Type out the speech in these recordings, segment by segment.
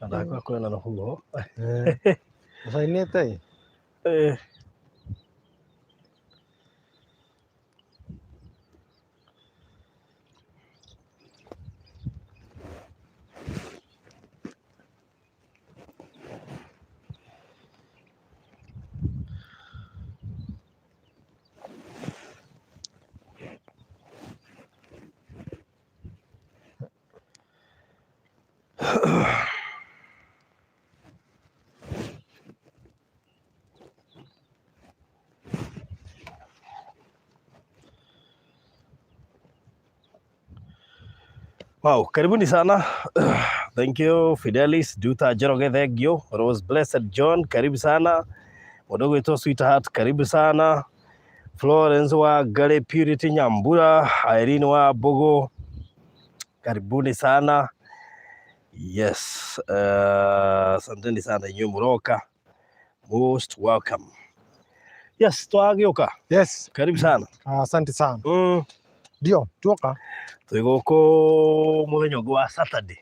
Andako kwenda na huo. Sasa inete. Wow, karibuni sana. Thank you Fidelis, Duta Jeroge, thank you. Rose Blessed John, karibu sana. Wadogo ito Sweetheart, karibu sana. Florence wa Gale Purity Nyambura, Irene wa Bogo, karibuni sana. Yes, asanteni sana nyu Muroka. Most welcome. Yes, twagioka. Yes. Karibu sana. Asante sana. Ndio, tuoka. Twigoko muthenya wa Saturday.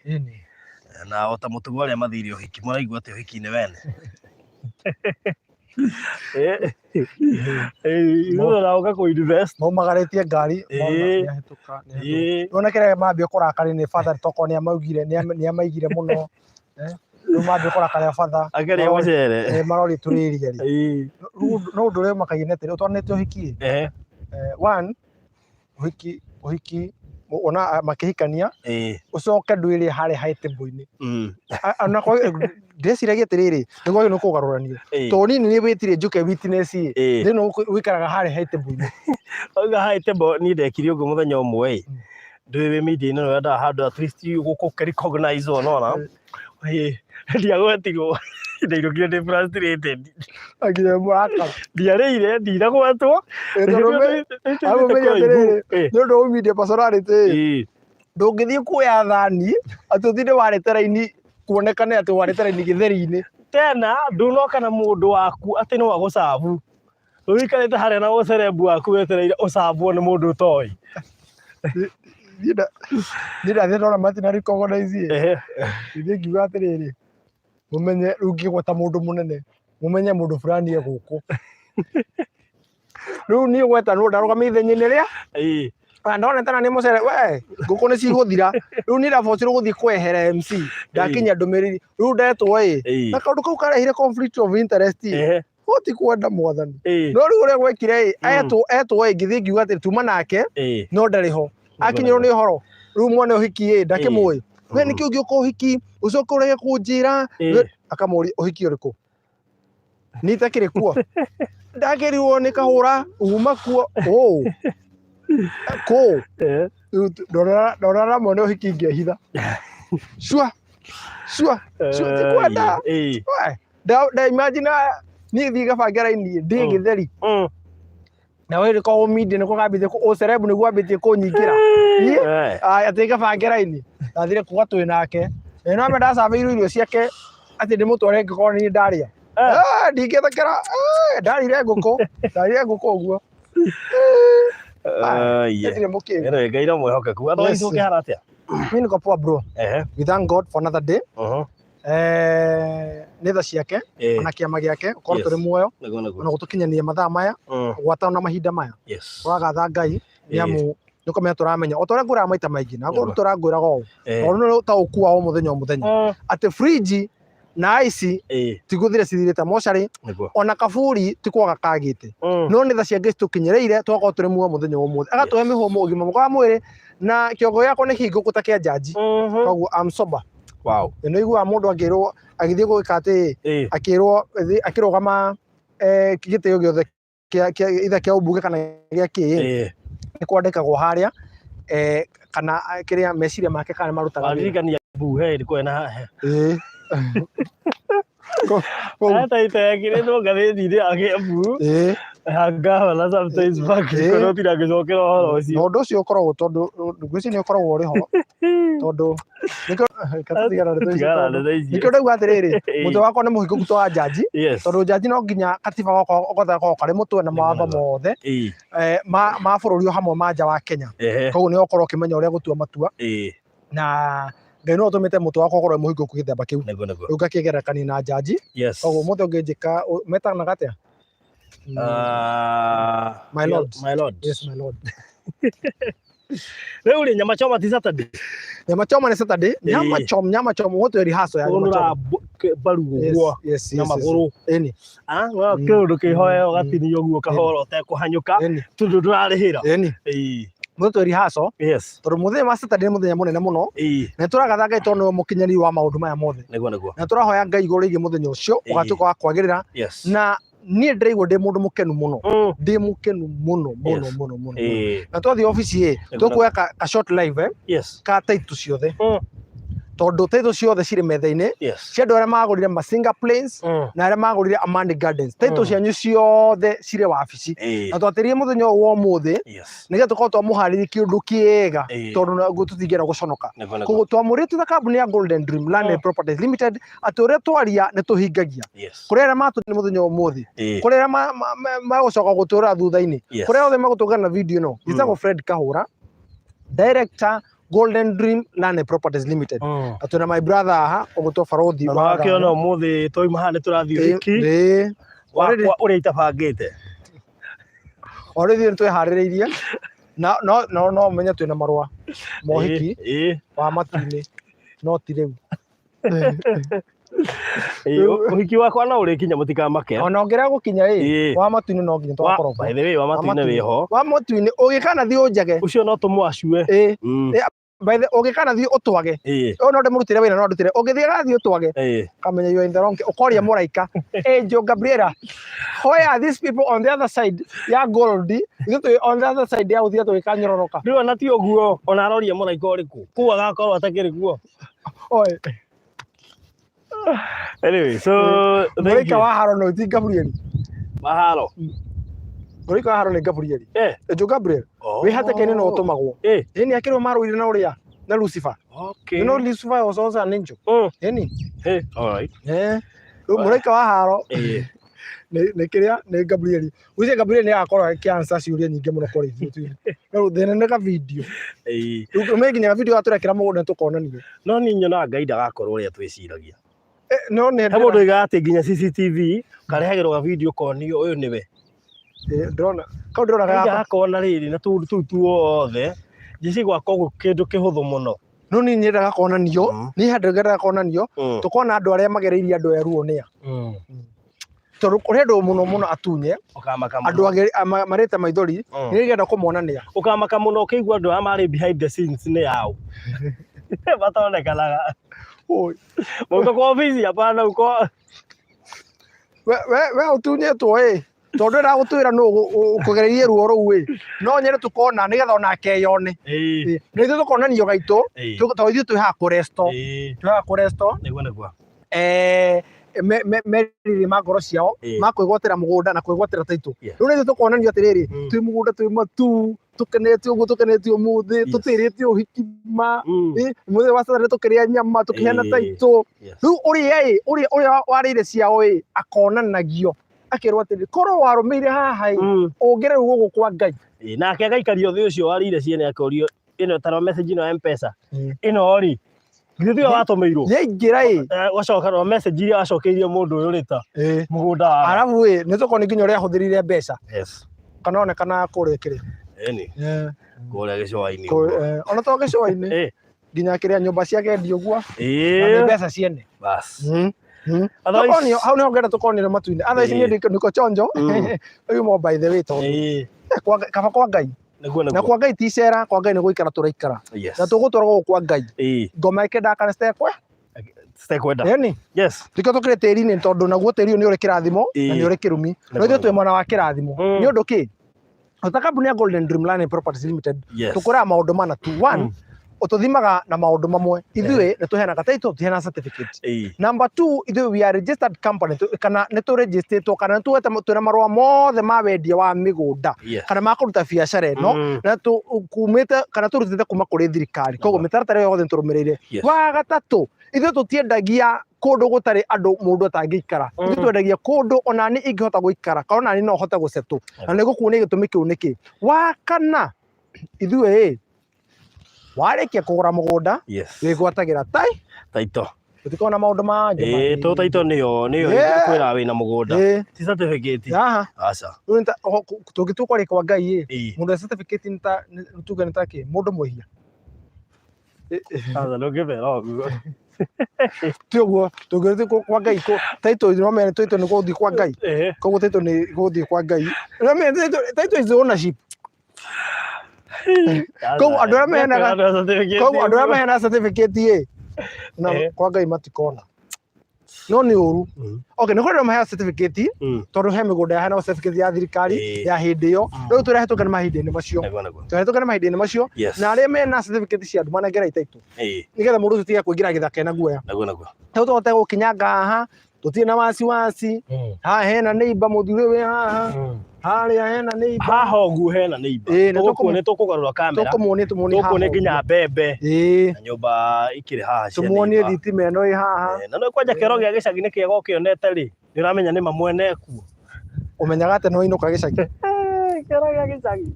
Na ota mutugo aria mathiri uhiki muraigua ati uhiki ni wene. Igo raoka ku invest. Maumagaretie ngari, nihituka. Nona kire mambia kurakari ni father toko ni amaugire ni amaigire muno. No mambia kurakari father. Akari mucere. Marori turiri ari. No ndure makaginete utwanete uhiki. One uhiki ona makihikania ucoke ndwiri hari haitebo-ini ana kwa ndeciragia atiriri nigo no kugarurania to nini ni witire njuke witness thino wikaraga hari haitebo-ini oga haitebo ni ndekiri ugo muthenya umwe ndwiwe media ino wenda handu at least guko recognize ona ndia gwetigo ndirugire ndi frustrated agire mwaka ndiareire ndira gwatwo abo menyerere ndo media personality ndungithie kuya thani atuthinde waretera-ini kuonekane ati waretera-ini githeri-ini tena ndunoka na mundu waku ati no agucabu wikarite haria na ucerebu waku wetereire ucabwo ni mundu utoi Nida thina matina recognize ngiuga atiriri mumenye ungigwata mundu munene mumenye mundu fulani ye guku riu ni gweta no ndarugamia ithenya-ini ria ndona tana ni mucere we nguku ni ciguthira riu ni ndabocirwo guthii kwehera MC ndakinya ndumiriri riu ndetwo na kaundu kau karehire conflict of interest hoti kwenda mwathani no riu uria gwekire etwo ngithii ngiuga ati tuma nake no ndariho akinyirwo ni horo riu mwana uhiki ndakimui we niki ungioka uhiki ucoke urege kunjira akamuri uhiki uriku ni takire kuo ndagerirwo ni kahura uma kuo ko ndorara mwana uhiki ngehitha shua tikwenda da imagine ni thiga bangera-ini ndi githeri na wewe ko media niko gambite ko cerebu niguo ambitie kunyingira ati gabangera-ini ndathire kuga twi nake no ame ndacabiirwo irio ciake ati ndimutware ngikoro ni ndaria ndingithekera ndarire nguku uguo ere gaira mwehokeku otherwise ukihara atia mimi niko poa bro we thank God for another day nä tha ciake ona kiama giake korwo tå rä muoyo ona gå tå kinyania mathaa maya gwatana na mahinda maya tåragatha Ngai nä amu nä komenya tå ramenya o ta å rä a ngå raga maita maingä na tå rangwä raga å tondå ta å kua o må thenya o må thenya atä fridge na ici tigå thire cithirä te mocarä ona kaburi ti kwaga kagä te no nä tha cia Ngai tå kinyä rä ire twakorwo tå rä muoyo må thenya å må thä agatå he mä hå må å gima mwega wa mwä rä na kä ongo gäakwa nä hingå gå ta kä a njanji koguo am sober. Wow. No igua mundu angirwo agithie gwika ati akirwo akirugama gitio giothe itha kia ubunge kana gia ki ni kwandikagwo haria kana kiria meciria make kana marutaga aririkania buhe ri kwena ata itekire no ngathithire agiabu hanga wala sometimes back kono tira gicokera horo ucio no ndo cio koragwo tondu ngwisi ni ukoragwo uri ho tondu nikio ndauga atiriri mutwe wakwa ni muhinguku twa jaji tondu jaji no nginya katiba goko kari mutwe na mawatho mothe ma bururi hamwe ma nja wa Kenya koguo ni ukorwo ukimenya uria gutua matua na Ngai no tumite mutu wako korwo muhingo ku githemba kiu Nego nego. uga kigera kanina jaji Yes. koguo mutu ngijika metana gatia my lord. My lord. Yes, my lord. Leo ule Nyamchom ti Saturday. Nyamchom ni Saturday. Nyamchom wote rehearsal ya Nyamchom. Baru guo. Yes. Nyamaguru. Eni. Wa kindu kihoya ugatinio guo kahoro utekũhanyũka tundu ndurarihira. Eni. Mutu rehearsal. Yes. Tondu muthenya wa Saturday muthenya munene muno. Na turagatha Ngai tondu mukinyani wa maundu maya mothe. Nego. Na turahoya Ngai iguru rigi muthenya ucio ugatuka wa kwagirira. Na niä ndĩraigua ndĩ mũndũ mũkenu mũno ndĩ mũkenu mũno na twathi ofici tå kuoya ka short live ka taitũ ciothe tondũ taitũ ciothe cirĩ metha-inĩ cia andũ arĩa magũrire Masinga Plains na arĩa magũrire Amani Gardens taitũ cianyu ciothe cirĩ wabici na twatĩrĩrie mũthenya ũyũ wa ũmũthĩ nĩgetha tũkorwo twamũharĩria kĩndũ kĩega tondũ naguo tũtingĩenda gũconoka koguo twamũrĩtie na kambuni ya Golden Dream Land and Properties Limited atĩ ũrĩa twaria nĩ tũhingagia kũrĩ arĩa matũnĩ mũthenya wa ũmũthĩ kũrĩ arĩa magũcoka gũtũra thutha-inĩ kũrĩ othe magũtũngana na video ĩno gĩtagwo Fred Kahũra director Golden Dream Land and Properties Limited. Atuna my brother aha ogotwo barothi wa akiona umuthi toima hane turathi wiki wakwa uria itabangite already nitwe haririirie no menya twina marua mohiki wa matu-ini no ti riu uhiki wakwa no urikinya mutikamake ona ongerera gukinya wa matu-ini no nginya twakorwo by the way wa matu-ini wiho wa matu-ini ugikana thi unjage ucio no tumwacue by the ugikana thi utwage no ndimurutire wina no ndutire ugithie gathi utwage kamenya you in the wrong ukoria muraika Angel Gabriela why are these people on the other side ya gold ithu on the other side ya uthia tugikanyoroka riu ona ti uguo ona aroria muraika uriku ku agakorwo atakiri guo oi anyway so muraika wa haro no ti Gabriel maharo muraika wa haro ni Gabriel Angel Gabriel we hata kene no utumagwo ni akirwo maruire na uria na Lucifer okay you know Lucifer was also an angel any all right muraika wa haro ne kiria ne Gabriel uze Gabriel ni akora cancer ciuria nyinge muno kore ithu no thene ne ka video umeginya video aturekera mugunda tukonanio no ni nyona Ngai ndagakorwo uria twiciragia no ne mundu igati nginya CCTV karehagirwo ga video konio uyu niwe ndona kau ndona gakona riri na tu tuothe jici gwako kindu kihuthu muno no ni nyendaga konanio ni handagera konanio tukona andu aria magereirie andu eruo nia tondu kuri andu muno atunye andu marite maithori ni ngenda kumonania ukamaka muno ukigwa andu amari behind the scenes ni yao batonekanaga muko kwa ofisi hapana uko we utunye to tondu ra gutwira no kugererie ruo ruu no nyere tukona nigetha ona keyone ni ithu tukonanio gaitu twaithio twi ha kuresto niguo meriri magoro ciao makwigwatira mugunda na kwigwatira taitu riu ni tukonanio atiriri twi mugunda twi matu tukenete uguo tukenete umuthi tutirite uhikima muthi wa Saturday tukiria nyama tukihana taitu riu uria warire ciao akonanagio akirwo atiri korwo warumire haha ungire gugu kwa Ngai nake agaikario thi ucio warire ciene akorio ino tara message ino M-Pesa ino ri githio watumirwo yaingira wacoka no message iria acokeirie mundu uyu rita mugunda arabu ni tukoni nginya uria huthirire mbeca kana onekana kuria kiri eni kuria gicwa-ini ona to gicwa-ini nginya kiria nyumba ciake ndio guo na mbeca ciene bas tukonio hau niho ngenda tukonire matu-ini otherwise ni niko chonjo uyu mo by the way tondu kaba kwa Ngai na kwa Ngai ti cera kwa Ngai ni guikara turaikara na tugutwara kwa Ngai ngoma ikenda kana stekwenda yes tiko tukire tiri-ini tondu naguo tiri ni uri kirathimo na ni uri kirumi no ithu twi mwana wa kirathimo ni undu ki kambuni ya Golden Dream Land and Properties Limited tukura maundu mana tu one ututhimaga na maundu mamwe ithuĩ nĩ tuheanaga title tuhena certificate number 2 ithuĩ we are registered company kana nĩ tu registered kana nĩ twĩna marũa mothe ma wendia wa mĩgũnda kana ma kũruta biacara ĩno na kumĩte kana tũrutĩte kuma kũrĩ thirikari koguo mĩtaratara yothe nĩtũrũmĩrĩire wa gatatũ ithuĩ tũtiendagia kũndũ gũtarĩ andũ mũndũ atangĩikara ithuĩ twendagia kũndũ ona niĩ ingĩhota gũikara kana ona niĩ no hote gũsetũ na nĩ gũkuonia gĩtũmi kĩu nĩkĩ wa kana ithuĩ Warĩkia kũgũra mũgũnda wĩgwatagĩra taito ũtikona maũndũ mangĩ to taito nĩyo kwĩra wĩna mũgũnda ti certificate aca tũngĩtua kwarĩ kwa Ngai mũndũ wa certificate nĩ tuge nĩ ta kĩ mũndũ mwĩhia aca ndũngĩmera ũguo ti ũguo tũngĩthiĩ kwa Ngai taito nĩ taito nĩ gũthiĩ kwa Ngai koguo taito nĩ gũthiĩ kwa Ngai taito is ownership koguo andũ arĩa maheanaga certificate na kwa Ngai matikona no nĩ ũru okay nĩ kũrĩ maheanaga certificate tondũ he mĩgũnda yaheanaga certificate ya thirikari ya hĩndĩ ĩyo rĩu tũrehetũka nĩ mahinda-inĩ macio na arĩa mena certificate cia andũ manengera itaitũ nĩgetha mũndũ ũcio tiga kũingĩra gĩthaka ena guoya rĩu tũhote gũkinyanga haha tũtirĩ na wasiwasi haha hena neighbor mũthuri wĩ haha harĩa hena neighbor haha ũguo hena neighbor nĩ tũkũgarũra kamera tũkuonie nginya mbembe na nyũmba ikĩrĩ haha cia tumuonie thitima ĩno ĩ haha na no kwanja kĩoro gĩa gĩcagi nĩ kĩega ũkĩonete rĩ nĩ ũramenya nĩ mamwene kuo ũmenyaga atĩ no inũka gĩcagi kĩoro gĩa gĩcagi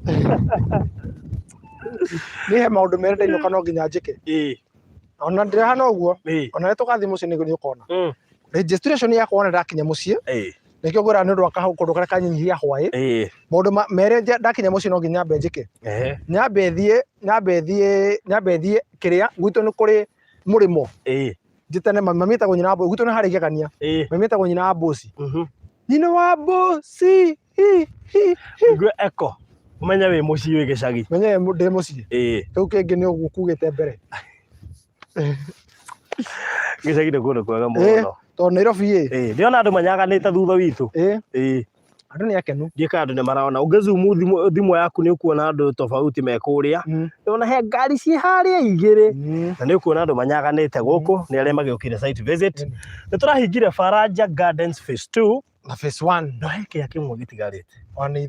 nĩ he maũndũ merĩ ndainũka no nginya njĩke ona ndĩrahana ũguo ona nĩ tũgathiĩ mũciĩ nĩ ũkona registration yakwa ona ndakinya mũciĩ nĩkĩo ngwĩra nĩ ũndũ wa kũndũ karĩa kanyihia hwaĩ maũndũ merĩ ndakinya mũciĩ no nginya nyambe njĩke nyambe thiĩ kĩrĩa gwitũ nĩ kũrĩ mũrĩmo njĩtane mami etagwo nyina wa Mbũci gwitũ nĩ harĩ igegania mami etagwo nyina wa Mbũci nyina wa Mbũci ngwe eko ũmenye wĩ mũciĩ wĩ gĩcagi menye ndĩ mũciĩ kĩu kĩngĩ nĩ ũguo kugĩte mbere gĩcagi nĩ kũndũ kwega mũno tondũ Nairobi ndĩona andũ manyaganĩte thutha witũ andũ nĩ akenu ndiĩka andũ nĩ marona ũngĩzumu thimũ yaku nĩ ũkuona andũ tofauti me kũrĩa nĩona he ngari ciĩ harĩa igĩrĩ na nĩ ũkuona andũ manyaganĩte gũkũ nĩ arĩa magĩũkire site visit nĩ tũrahingire Faraja Gardens phase 2 na phase 1 no he kĩrĩa kĩmwe gĩtigarĩte nĩ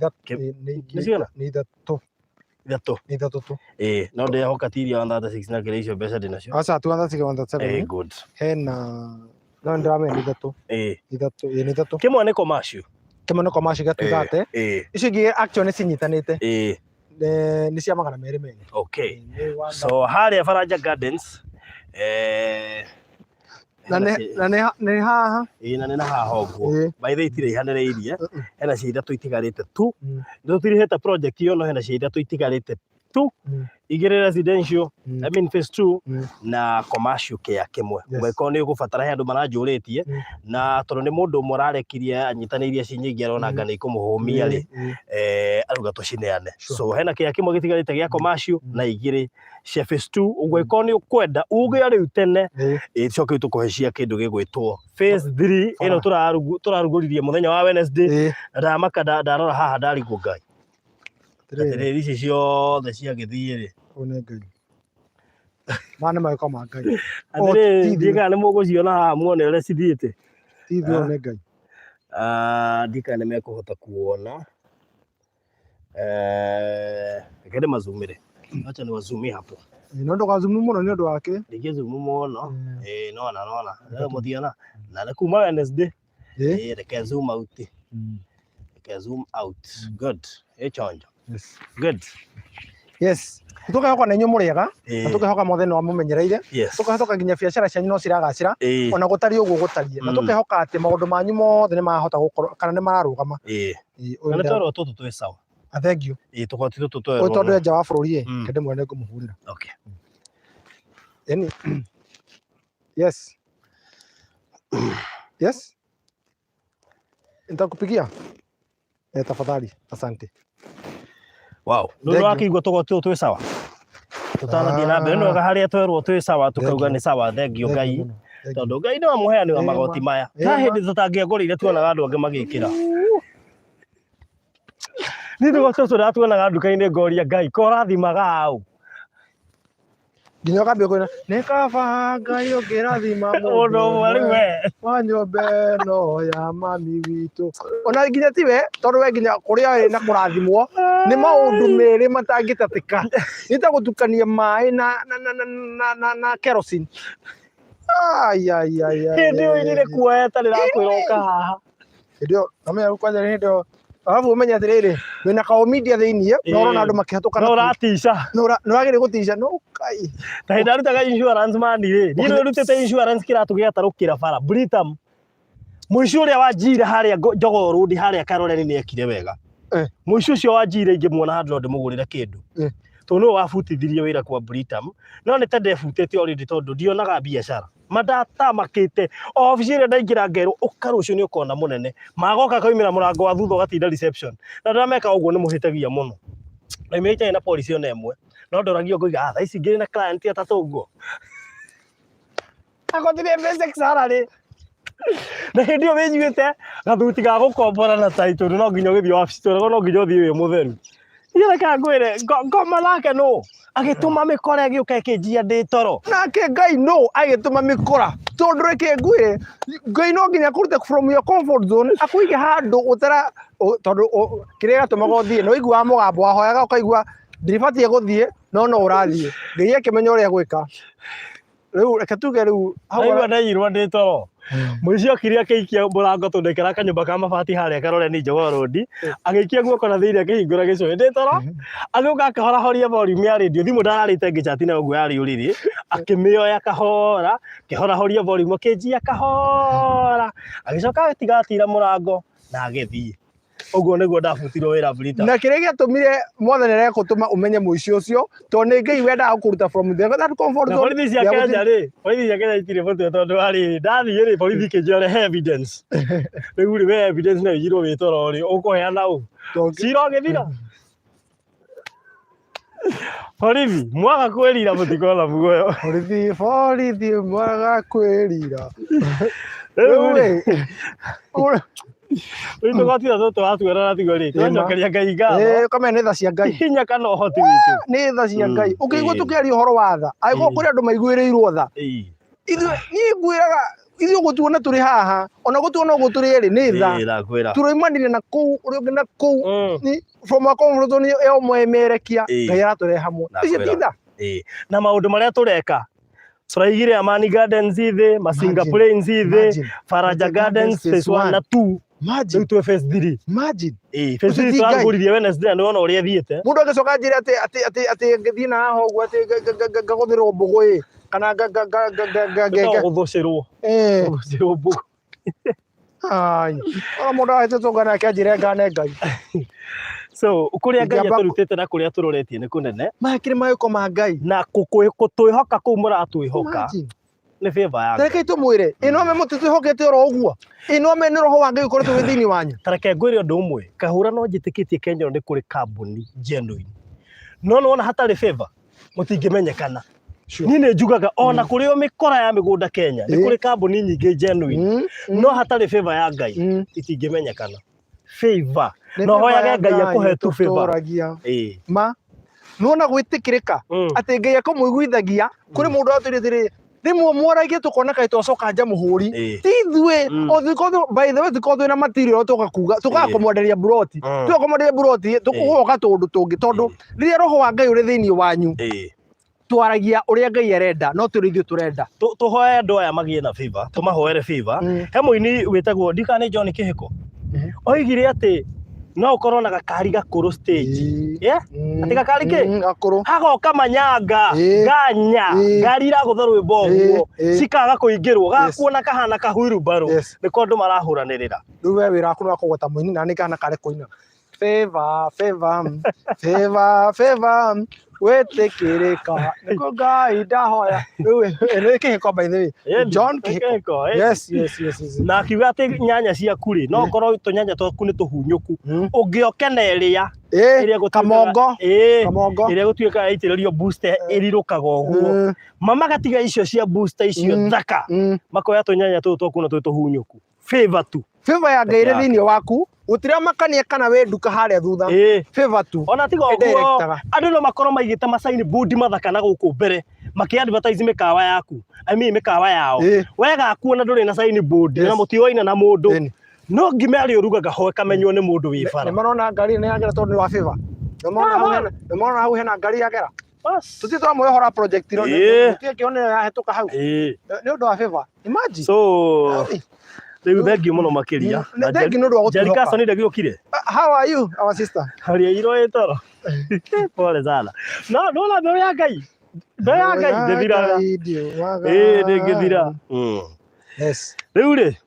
ithatũ tu no ndĩhoka tiria 136 na kĩrĩa icio mbeca ndĩnacio aca 237 good hena no ndĩramenya nĩ ithatũ kĩmwe nĩ commercial gatugate icio ingĩ action nĩ cinyitanĩte nĩ cia 200 okay so harĩa Faraja Gardens na nĩ haha na nĩ haha ũguo by the itire ihanĩrĩirie hena cia ithatũ itigarĩte tu nĩ tũtirĩhĩte project iyo no hena cia ithatũ itigarĩte tu igĩrĩ residential I mean phase 2 na commercial kĩa kĩmwe ũngĩkorwo nĩ ũgũbatara he andũ maranjũrĩtie na tondũ nĩ mũndũ ũmwe ũrarekirie anyitanĩirie ci nyingĩ aronanga nĩ ikũmũhũmia rĩ arauga tũcineane so hena kĩa kĩmwe gĩtigarĩte gĩa commercial na igĩrĩ cia phase 2 ũngĩkorwo nĩ ũkwenda uge rĩu tene coke tũkũhe cia kĩndũ gĩgwĩtwo phase 3 ĩno tũrarugũririe mũthenya wa Wednesday ndamaka ndarora haha ndarigwo Ngai atĩrĩrĩ ici ciothe ciagĩthiĩ rĩ nĩ Ngai mana magĩko ma Ngai atĩrĩrĩ ndiĩkaga nĩ mũgũciona haha muone ũrĩa cithiĩte tithio nĩ Ngai ndikaga nĩ mekũhota kuona reke ndĩmazumĩre acha niwazumie hapo no ndũgazumu mũno nĩ ũndũ wake ndingĩzumu mũno nona mũthiona na nĩ kuma Wednesday reke zoom out good chonjo good yes tũkahoka na inyuĩ mũrĩega na tũkahoka mothe no mũmenyereire tũkahoka nginya biacara cianyu no ciragacĩra ona gũtari ũguo gũtarie na tũkahoka atĩ maũndũ manyu mothe nĩ mahota gũkorwo kana nĩ mararũgama na nĩ twerwo tũtũ twĩ sawa thank you tũkoti tũtũ twerwo tondũ nja wa bũrũri kĩndĩ mwene ngũmũhũrĩra okay yes nitakupigia tafadhali asante wow ndio wakĩigua tũgoti tũtũ twĩ sawa tũtanathiĩ na mbere nĩ wega harĩa twerwo twĩ sawa tũkauga nĩ sawa thengio Ngai tondũ Ngai nĩ mũheani wa magoti maya ta hĩndĩ tũtangĩagũrĩire tuonaga andũ angĩ magĩkĩra nĩ tũgoti tũtũ tuonaga nduka-inĩ ngoria Ngai korathimaga au nginya ũkambia kwĩna nĩ kaba Ngai ũngĩrathima mũndũ ũmwe wa nyũmba ĩno ya mami witũ ona nginya tiwe tondũ we nginya kũrĩa na kũrathimwo nĩ maũndũ merĩ matangĩtatĩka nĩ ta gũtukania maĩ na kerosene hĩndĩ ĩyo nĩ kuoya ta rĩrakwĩra ũka haha hĩndĩ ĩyo amenya kwanja hĩndĩ ĩyo arabu ũmenya atĩrĩrĩ wĩna kaũmithia thĩiniĩ na ũrona andũ makĩhatũkana no ũratica nĩ wagĩrĩire gũtica no Ta hinda rutaga insurance man ri ni no rutete insurance kiratu giatarukira bara Britam muico uria wanjire haria Jogoo Road haria Karoreni ni ekire wega muico ucio wanjire ingimwona handå ndimugurire kindu to no wabutithirie wira kwa Britam no ni tende futete already tondu ndionaga biacara madata makite office ire ndaingira ngero ukarucio ni ukona munene magoka kaimira murango wa thutha gatinda reception na ndameka uguo ni muhitagia muno na imeita na police ona emwe no ndoragio ngoiga tha ici ngiri na client atatu uguo akothire basic salary na hindi o winyuite gathuti ga gukombora na title no nginya githio office to no nginya uthie wi mutheru ira ka ngwire ngoma lake no agituma mikora agiuka ikijia ndi toro nake Ngai no agituma mikora tondu reke ngwire Ngai no nginya kurute from your comfort zone akuige handu utara tondu kiria gatumaga uthie no igua mugambo wahoyaga ukaigua ndiribatie guthie no urathie Ngai akimenya uria gwika riu reke tuge riu hawa ndairwo ndi toro muicio kiria kiikia murango tundekera kanyumba ka mabati haria Karoreni Jogoo Road agiikia guoko na thiria kihingura gicoe ndi toro agiuka akahora horia volume ya radio thimu ndararite ngicati na uguo yari uriri akimioya kahora kihora horia volume kijia kahora agicoka atigatira murango na agithie uguo niguo ndabutirwo wira Britam na kiria giatumire mwathani reke gutuma umenye muicio ucio to ni Ngai wenda kuruta from there that comfort zone police cia Kenya ri police cia Kenya itire bote tondu ari ndathie ri police kijore evidence riu ri we evidence na yiro witoro ri ukuheana u ciro githira police mwaga kwirira mutikona mugoyo police mwaga kwirira Riu tugatira toto atwera na tigori twanjokeria Ngai ngatho kama nĩ tha cia Ngai hinya kana ũhoti witũ nĩ tha cia Ngai ũkĩigua tũkĩaria ũhoro wa tha agĩkorwo kũrĩ andũ maiguĩrĩirwo tha ithuĩ niĩ ngwĩraga ithuĩ gũtuona tũrĩ haha ona gũtuona ũguo tũrĩ erĩ nĩ tha tũroimanire na kũu ũrĩa ũngĩ na kũu from a comfort zone ya ũmwemerekia Ngai aratũrehe hamwe icio ti tha na maũndũ marĩa tũreka tũraigire Amani Gardens ithe Masinga Plains ithe Faraja Gardens phase 1 na 2 Imagine to phase 3 imagine phase 3 twaguririe Wednesday ndio ona uria thiete mundu agicoka njire ati ngithii na haho uguo ati ngaguthirwo mbugu kana guthucirwo guthucirwo mbugu ai ona mundu ahitũngana akanjire ngane Ngai so kuria Ngai aturutite na kuria turoretie ni kunene makire mayuko ma Ngai na kutwihoka ku muratwihoka ni favor ya Ngai tumwire ino me mutitwihokete oro uguo ino me ni roho wa Ngai ukoretwo wi thini wanyu tareke ngwire undu umwe kahura no njitikitie Kenya ni kuri kambuni genuine no hatari favor mutingimenyekana ni njugaga ona kuri o mikora ya migunda Kenya ni kuri kambuni nyingi genuine no hatari favor ya Ngai itingimenyekana favor no hoyaga Ngai akuhe tu favor ma nona gwitikirika ati Ngai akamwiguithagia kuri mundu atirithiri rimwe mworagie tukona kai twacoka nja muhuri tithwe o thiko by the way thiko twina material tugakuga tugakomwenderia buroti tugakomwenderia buroti tukugoka tundu tungi tondu riria roho wa Ngai uri thiini wanyu twaragia uria Ngai arenda no turi ithuĩ turenda tuhoe andu aya magie na favor tumahoere favor he muini witagwo ndikane John Kihiko oigire ati no ukorwo na gakari gakuru stage ati gakari ki gakuru hagoka manyanga ganya ngari iragutha rwimbo guo cikaga kuingirwo gakuona kahana kahuiru baro niko andu marahuranirira riu we wira waku no kugweta muini na ni kana kare kuina favor wetikirika niko Ngai ndahoya riu Kihiko by the way John Kihiko yes na akiuga ati nyanya cia kuri no korwo tunyanya twaku ni tuhunyuku ungiokeneria iria kamongo iria gutuika itiririo booster irirukaga uguo mama gatiga icio cia booster icio thaka makoya tunyanya twaku na tuhunyuku favor tu favor ya Ngai thini waku utira makania kana we nduka haria thutha favor tu ona tiga uguo andu no makorwo maigite masaini board mathaka na guku mbere maki advertise mikawa yaku mikawa yao wega kuona nduri na sign board na mutioina na mundu no ngimari urugaga hoe kamenywo ni mundu wi bara ni marona ngari ni agera tondu wa favor ni marona hau hena ngari agera bas tutitwa mwe project ro tutie kione yahituka hau ni undu wa favor imagine so riu thengi muno makiria thengi no ndwa gutuka Jerika Soni ndagiukire how are you our sister haria iro etoro pole sana no la mbere ya Ngai Ndoya ngai ndithiraga ndingithira yes riu ri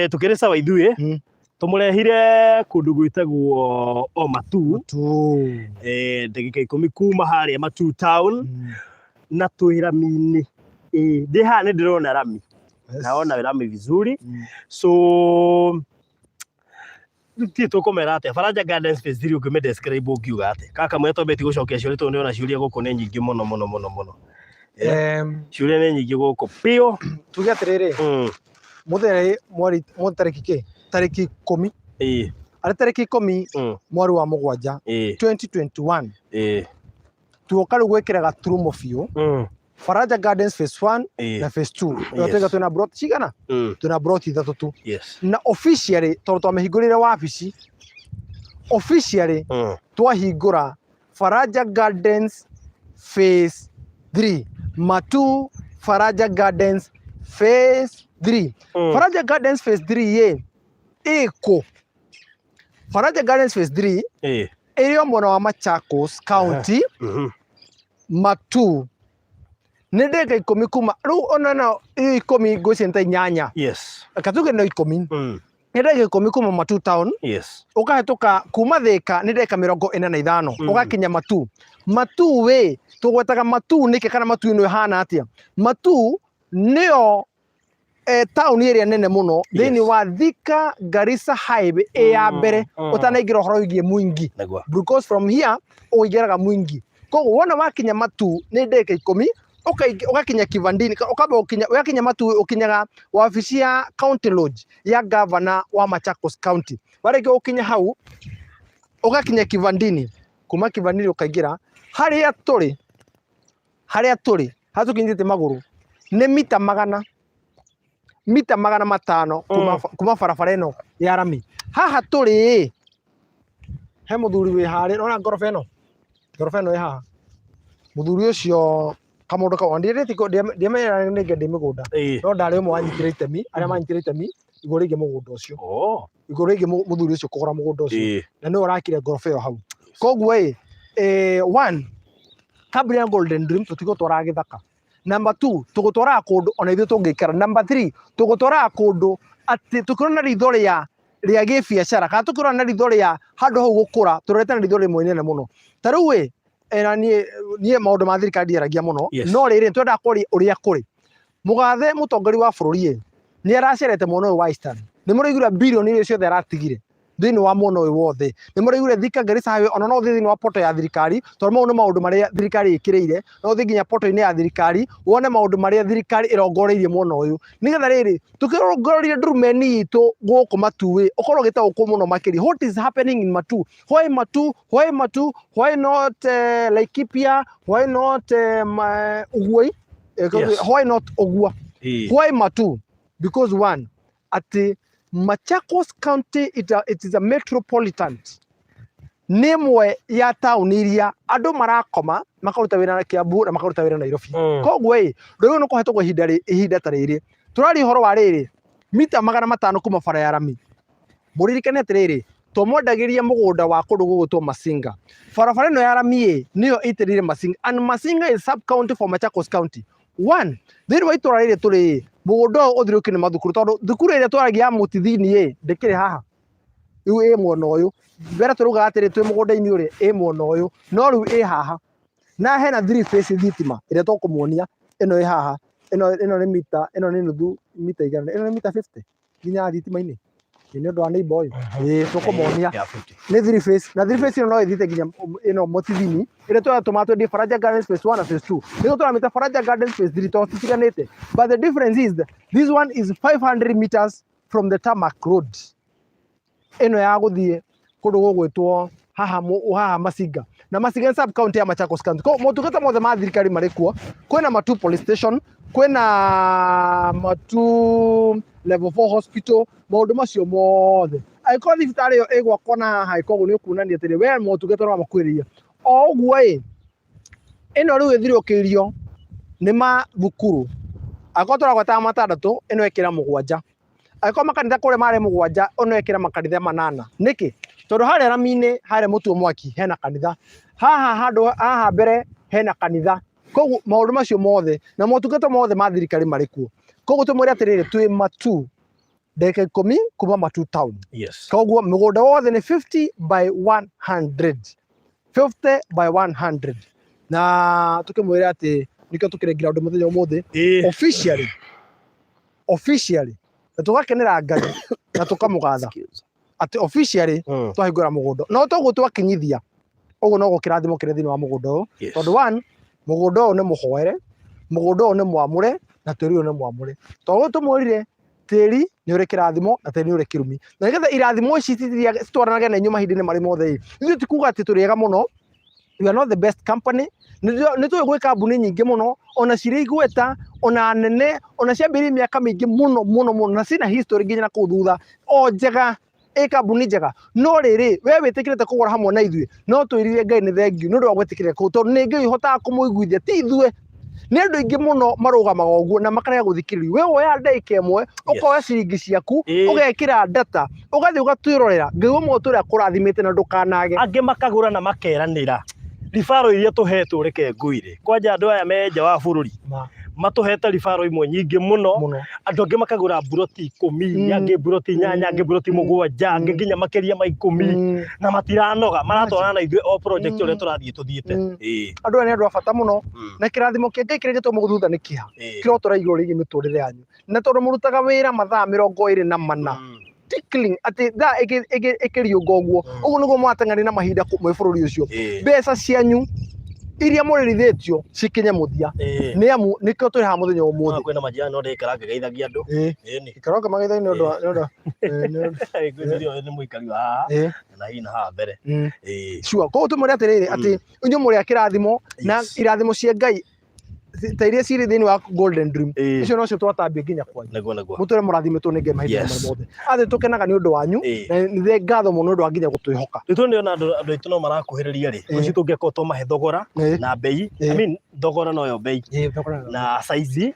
tukiri sawa ithui tumurehire kundu gwitagwo o Matu ndagika 10 kuma haria Matu town na twirami-ini ndi haha ni ndirona rami naona rami vizuri so ti tukumera atia Faraja Gardens phase 3 ukime describe ukiuga atia kaka mweto beti gucokia ciuri tu niona ciuria guku ni nyingi muno ciuria ni nyingi guku pio tuge atiriri muthere mwari mutariki tariki 10 ari tariki 10 mwari wa mugwanja 2021 tuoka riu gwikira gaturumo biu Faraja Gardens phase 1 na phase 2 yote tuna brought cigana tuna brought ithatu tu na officially tondu twamehingurire wabici officially twahingura Faraja Gardens phase 3 Matu Faraja Gardens phase 3 Faraja Gardens phase 3 ye eko Faraja Gardens phase 3 area mwana wa Machakos County Matu ni ndeka 10 kuma riu onana 10 gwicenta inyanya katuge no 10 ni ndeka 10 kuma Matu town ukahituka kuma Thika ni ndeka 45 ugakinya Matu we tugwetaga Matu niki kana Matu ino ihana atia Matu nio town area nene muno thini wa Thika Garissa highway ya mbere utanaingira horo igie Mwingi because from here uigeraga Mwingi koguo wona wakinya Matu ni ndeka 10 ugakinya kivandini ukamba ugakinya Matu ukinyaga wabici ya county lodge ya governor wa Machakos county bareke ukinya hau ugakinya kivandini kuma kivandini ukaingira haria turi hatukinyite maguru ni mita magana 500 kuma barabara ino ya rami haha turi he muthuri wi hari ona ngorofa ino wi haha muthuri ucio kamundu ka ndire tiko ndimera nige ndimigunda no ndari umwe wanyitire itemi aria manyitire itemi iguru rigi mugunda ucio iguru rigi muthuri ucio kugura mugunda ucio na ni urakire ngorofa iyo hau koguo one kabria golden dream tutiko twara githaka number 2 tugutwara kundu ona ithu tungikara number 3 tugutwara kundu ati tukirona ritho ria gibiacara kana tukirona na ritho ria handu hau gukura turete na ritho rimwe nene muno tariu na nie maundu ma thirikari ndiaragia muno no riri twenda kuri uria kuri mugathe mutongori wa bururi ni aracerete muno wa Eastern ni muraigura billion iria ciothe aratigire thini wa muno wothe ni muraigura Thika Garissa highway ona no thini wa poto ya thirikari tondu mau ni maundu maria thirikari ikireire no thi nginya poto ini ya thirikari wone maundu maria thirikari irongoreirie muno uyu nigetha riri tukirongorire ndurumeni itu guku Matu ukorwo gitago ku muno makiri what is happening in Matu why not Laikipia why not Ugwai why not Ogua why Matu because one at Machakos County it is a metropolitan nimwe ya town iria andu marakoma makaruta wira na Kiambu na makaruta wira na Nairobi koguo ndoyo no kuhetwo ihinda ta riri turari horo wa riri mita 500 kuma bara ya rami muririkane atiriri tomwendagiria mugunda wa kundu gugutwo Masinga barabara ino ya rami niyo itirire Masinga and Masinga is sub county for Machakos County one thiri wa itura riri turi mugunda uthiruki ni mathukuru tondu thukuru ire twaragia mutithini ndikire haha riu mwona uyu mbere turuga atiri twi mugunda-ini uri mwona uyu no riu haha na hena 3 phase thitima ire tukumuonia ino haha ino ni mita ino ni nuthu mita igana ino ni mita 50 nginya thitima-ini ni ndu wa neighbor uyu tukumuonia ni 3 phase na 3 phase ino no ithite nginya ino mutithini ire twatuma twendi Faraja Gardens phase 1 na phase 2 nigo turamita Faraja Gardens phase 3 to tutiganite but the difference is this one is 500 meters from the tarmac road ino ya guthie kundu gugwitwo haha Masinga na Masinga sub county ya Machakos County ko motungata mothe ma thirikari marikuo kwina Matu police station kwina Matu level 4 hospital maundu macio mothe aiko thibitari yo igwakwo na haha ikoguo ni ukunania atiri we motungata no makwiriria o uguo ino riu ithirukirio ni mathukuru aiko turagweta 6 ino ikira 7 aiko makanitha kure mare 7 ono ikira makanitha 8 niki tondu haria rami-ini haria mutuo mwaki hena kanitha haha mbere hena kanitha koguo maundu macio mothe na motungata mothe ma thirikari marĩ kuo koguo tumwĩre atĩrĩrĩ twĩ Matu ndeka 10 kuma Matu town koguo mũgũnda wothe nĩ 50 by 100 50 by 100 na tukimwĩra atĩ nikio tukirengira undu muthenya umuthi officially na tugakenera Ngai na tukamugatha ati officially twahingura mugunda no toguo twakinyithia uguo no gukirathimo kire thini wa mugunda uyu tondu one mugunda uyu ni muhoere mugunda uyu ni mwamure na tiri uyu ni mwamure toguo tumwirire tiri ni uri kirathimo na tiri ni uri kirumi na nigetha irathimo ici citwaranage na inyuma hindini mari mothe ithu tikuga ati turiega muno we are not the best company ni tuwe gwe kambuni nyingi muno ona cirĩ igweta ona nene ona ciambĩrĩirie miaka mingi muno na cina history nginya na kũu thutha o njega kambuni njega no rĩrĩ we wĩtĩkĩrĩte kũgũra hamwe na ithuĩ no twĩrire Ngai nĩ thengiũ nĩ ũndũ wa gwĩtĩkĩrĩka kũu tondũ nĩ Ngai ũhotaga kũmũiguithia ti ithuĩ nĩ andũ aingĩ mũno marũgamaga ũguo na makarega gũthikĩrĩria we woya ndagĩka ĩmwe ũkoya ciringi ciaku ũgekĩra data ũgathiĩ ũgatwĩrorera Ngai ũmwe ũtũrĩa kũrathimĩte na ndũkanage angĩ makagũra na makeranĩra ribaro iria tuhetwo reke nguire kwanja andu aya menja wa bururi matuhete ribaro imwe nyingi muno andu angi makagura buroti 10 angi buroti 8 angi buroti 7 angi nginya makeria ma 10 na matiranoga maratwarana na ithuĩ o project uria tuthiĩte andu aya nĩ andu a bata muno na kĩrathimo kĩa Ngai kĩrĩa gĩtũma mũthutha nĩ kĩha kĩrotora igũrũ rĩgiĩ mĩtũrĩre yanyu na tondũ mũrutaga wĩra mathaa 24 tickling ati da ikiriunga uguo uguo niguo mwateng'ani na mahinda mwe bururi ucio mbeca cianyu iria mũrĩrithĩtio cikinye mũthia nĩ amu nikio tũrĩ ha mũthenya ũmũthĩ kwĩna majirani no ndĩkaranga geithagia andũ ikaroka mageithagia nĩ ũndũ nĩ mũikari wa haha na hina haha mbere sure koguo tũmwĩre atĩrĩrĩ atĩ inyuĩ mũrĩ a kĩrathimo na irathimo cia Ngai ta iria cirĩ thĩinĩ wa golden dream icio nocio twatambia nginya kwanyu mũtũre mũrathimitwo nĩ Ngai mahinda mothe athĩ tũkenaga nĩ ũndũ wanyu na nĩ ngatho mũno nĩ ũndũ wa nginya gũtwĩhoka rĩu nĩ ona andũ aitũ no marakuhĩrĩria rĩ rũciũ tũngĩkorwo tũmahe thogora na bei I mean thogora noyo bei na size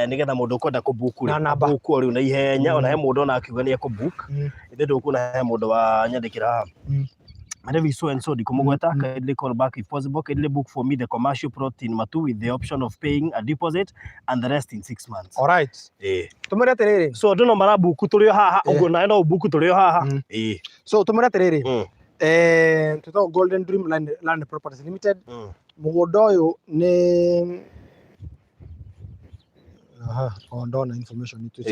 nigetha mundu ukwenda kubuku na buku ori na ihenya ona he mundu ona akiuga ni ekubook ithe ndukuna he mundu wa nyandikira my name is so and so ndikumugweta kindly call back if possible kindly book for me the commercial plot in Matu with the option of paying a deposit and the rest in 6 months all right tumwira atiriri so ndono marabuku turio haha uguo na no buku turio haha so tumwira atiriri tuto Golden Dream Land Properties Limited mugunda uyu ni ndona information itu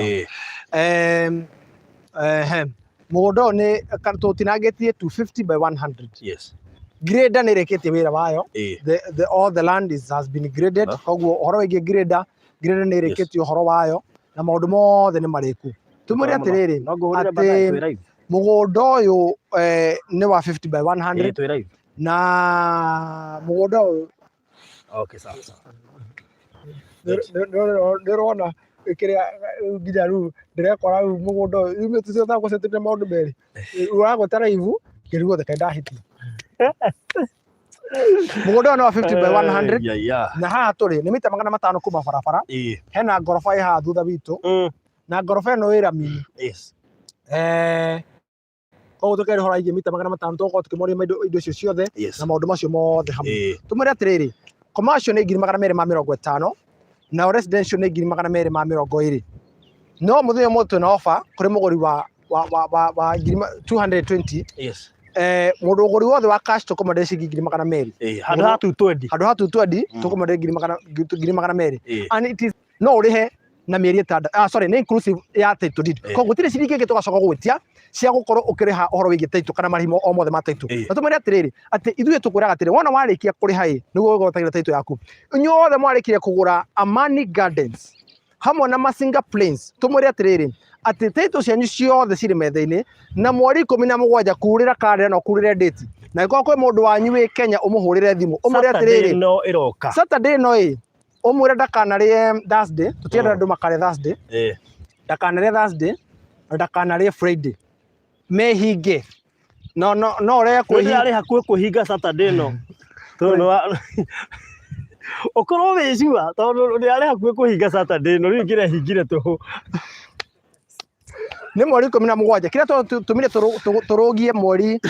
mugunda uyu ni tutinagetie 250 by 100 yes grader nĩ ĩrĩkĩtie wĩra wayo all the land has been graded koguo ũhoro wĩgiĩ grader nĩ ĩrĩkĩtie ũhoro wayo na maũndũ mothe nĩ marĩku tumwĩre atĩrĩrĩ atĩ mugunda ũyũ nĩ wa 50 by 100 na mugunda ũyũ okay sawa ndĩrona ikiria nginya riu ndirekora riu mugunda uyu iu tucio ta gucetithia maundu meri uragwetera ivu kiriu othe ndahitia mugunda no 50 by 100 na haha turi ni mita 500 kuma barabara hena ngorofa iha thutha witu na ngorofa ino ira mini yes koguo tukeri hora ige mita 500 tuko tukimoria indo icio ciothe na maundu macio mothe hamwe tumwire atiriri commercial ni 250 na residential ni 220 no muthenya mũtu na offer kuri muguri wa 220 yes mundu uguri wothe wa cash tukomande ciringi 200 handu ha 220 tukomande 200 and it is no urihe na mieri itanda sorry ni inclusive ya title deed koguo tire ciringi ingi tugacoka gugwitia cia gukorwo ukiriha uhoro wigi title kana marimo o mothe ma title na tumwire atiriri ati ithuĩ tukwiraga atiri wona warikia kuriha niguo gũgotagira title yaku inyuothe mwarikire kugura Amani Gardens hamwe na Masinga Plains tumwire atiriri ati title cianyu ciothe cirĩ metha-inĩ na mweri 17 kurira kare no kurire date na iko kwe mundu wanyu wi Kenya umuhurire thimu umure atiriri no iroka Saturday no umwire ndakanarie Thursday tutienda andu makare Thursday ndakanarie Thursday ndakanarie Friday mehinge no ore kuhinga ari hakuhe kuhinga Saturday no tono okorwo wĩcua tondũ nĩ arĩ hakuhĩ kũhinga Saturday no rĩu ngĩre hingire tũhũ nĩ mweri 17 kĩrĩa tũmire tũrũgie mweri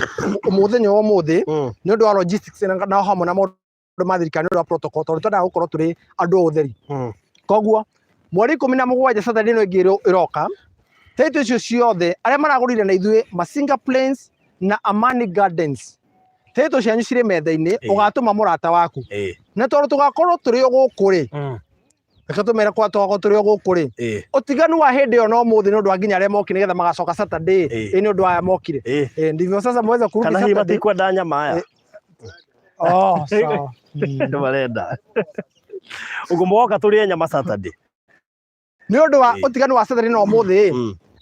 mũthenya wa ũmũthĩ nĩ ũndũ wa logistics na hamwe na mathirikani wa protocol tondu twendaga gukorwo turi andu utheri koguo mweri 17 Saturday no ingĩ iroka title icio ciothe aria maragurire na ithuĩ Masinga Plains na Amani Gardens title cianyu cirĩ metha-inĩ ugatũma mũrata waku na tondu tugakorwo turi o gũkũ ri reke tumere kwa twago turi o gũkũ ri utiganu wa hindi yo no muthi no ndwa nginya aria moki nigetha magacoka Saturday ni undu wa mokire ndivyo sasa mweza kurudi Saturday kana hiyo kwenda nyama aya sawa marenda ugumoka turi nyama Saturday ni undu wa utiganu wa Saturday no muthi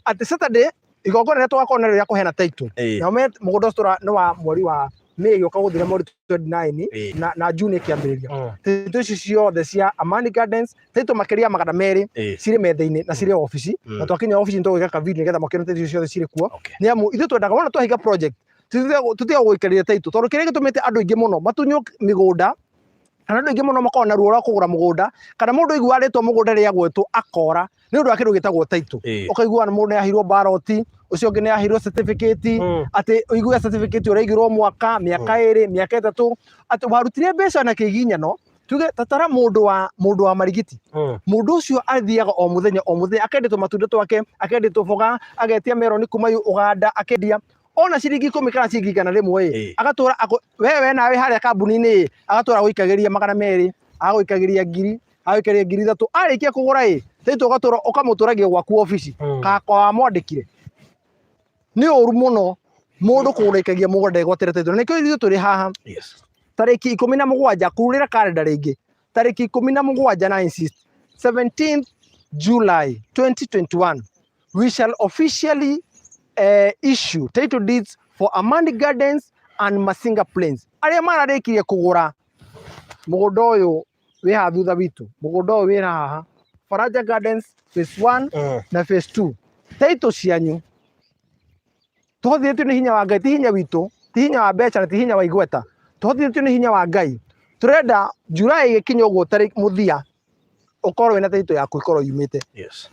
ati Saturday igongona rĩa twakorwo rĩa kuheana title na mũgũnda ũcio no wa mweri wa May yoka guthire mweri 29 na June kiambĩrĩria title icio ciothe cia Amani Gardens title makiria magana merĩ cirĩ metha-inĩ na cirĩ ofici na twakinya ofici nitũgwĩka ka video nigetha mũkĩone title icio ciothe cirĩ kuo nĩ amu ithuĩ twendaga wona twahiga project tutiga gũikarĩria title tondu kĩrĩa gĩtũmĩte andũ aingĩ mũno matunywo mĩgũnda kana andũ aingĩ mũno makorwo na ruo rwa kũgũra mũgũnda kana mũndũ aiguarĩtwo mũgũnda rĩa gwetwo akora nĩ ũndũ wa kĩndũ gĩtagwo title ũkaiguana mũndũ nĩ ahirwo baroti ucio ũngĩ nĩ ahirwo certificate atĩ ũigue certificate ũraigirwo mwaka mĩaka 2 mĩaka 3 atĩ warutire mbeca na kĩginyano tuge tatara mũndũ wa marigiti mũndũ ũcio athiaga o mũthenya akendetwo matunda twake akendetwo boga agetia meroni kuma Uganda akendia ona ciringi 10 kana ciringi 100 rĩmwe agatura wewe nawe harĩa kambuni-inĩ agatura gũikagĩria 200 agũikagĩria 1000 agũikagĩria 3000 arĩkia kũgũra title ũgatura ũkamũtũragia gwaku ofici kakwa mwandĩkire ni ũru mũno mũndũ kũrĩkagia mũgũnda egwatĩre title nĩkĩo ithuĩ tũrĩ haha tarĩki 17 kurĩra calendar rĩngĩ tarĩki 17 na insist 17th July 2021 we shall officially issue title deeds for Amani Gardens and Masinga Plains aria mararĩkirie kũgũra mũgũnda ũyũ wĩ haha thutha witũ mũgũnda ũyũ wĩ haha Faraja Gardens phase 1 na phase 2 title cianyu tuhothĩtio nĩ hinya wa Ngai ti hinya witũ ti hinya wa mbeca na ti hinya wa igweta tuhothĩtio nĩ hinya wa Ngai turenda July ĩgĩkinya ũguo tarĩki mũthia ukorwo wĩna title yaku ikorwo yumĩte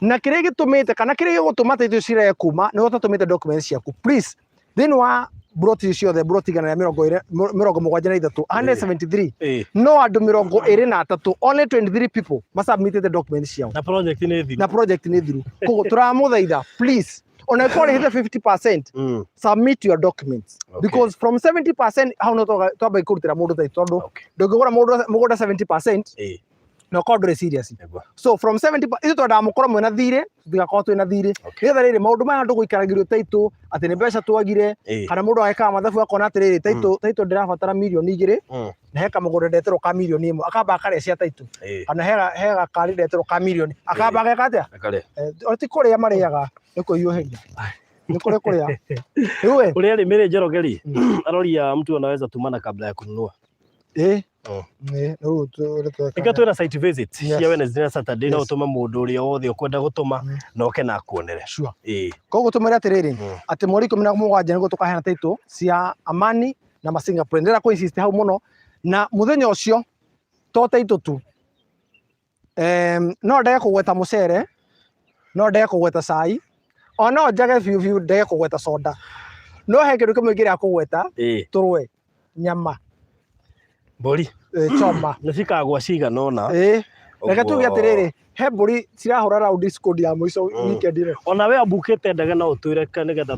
na kĩrĩa gĩtũmĩte kana kĩrĩa gĩgũtũma title cirege kuma nĩ ũtatũmĩte documents ciaku please thĩinĩ wa broti ciothe broti igana rĩa 73 173 no andũ 23 only 23 people masubmitted the documents ciao na project nĩ thiru koguo turamũthaitha please ona ĩkorwo rĩhĩte 50% submit your documents because from 70% hau no twamba kũrutĩra mũndũ title tondũ ndũngĩgũra mũgũnda 70% no ũkorwo ndũrĩ serious so from 70 ithuĩ twendaga mũkorwo mwĩna thirĩ tũtigakorwo twĩna thirĩ nĩgetha rĩrĩ maũndũ maya ndũgũikaragĩrio title atĩ nĩ mbeca twagire kana mũndũ agekaga mathabu akona atĩrĩrĩ title ndĩrabatara mirioni 2 na heka mũgũnda ndeterwo ka mirioni 1 akamba akarĩa cia title kana hega kari ndeterwo ka mirioni akamba ageka atĩa ti kũrĩa marĩaga nĩ kũhiũhĩria ni kũrĩa ũrĩa rĩ mĩrĩ Njorogeri aroria mtu anaweza tumana kabla ya kununua ika twina site visit cia Wednesday na Saturday no ũtũme mũndũ ũrĩa wothe ũkwenda gũtũma na oke na akuonere koguo tũmĩre atĩrĩrĩ atĩ mweri 17 nĩguo tũkaheana title cia Amani na Masinga Plains ndĩra kũ-insist hau mũno na mũthenya ũcio to title tu no ndege kũgweta mũcere no ndege kũgweta cai ona njage biũ ndege kũgweta soda no he kĩndũ kĩmwe kĩrĩa kũgweta tũrwe nyama mbũri choma nĩcikagwa cigana ũna reke tuge atĩrĩrĩ he mbũri cirahũra round squad ya mũico weekend ĩno ona we ambukĩte ndege no ũtwĩre nĩgetha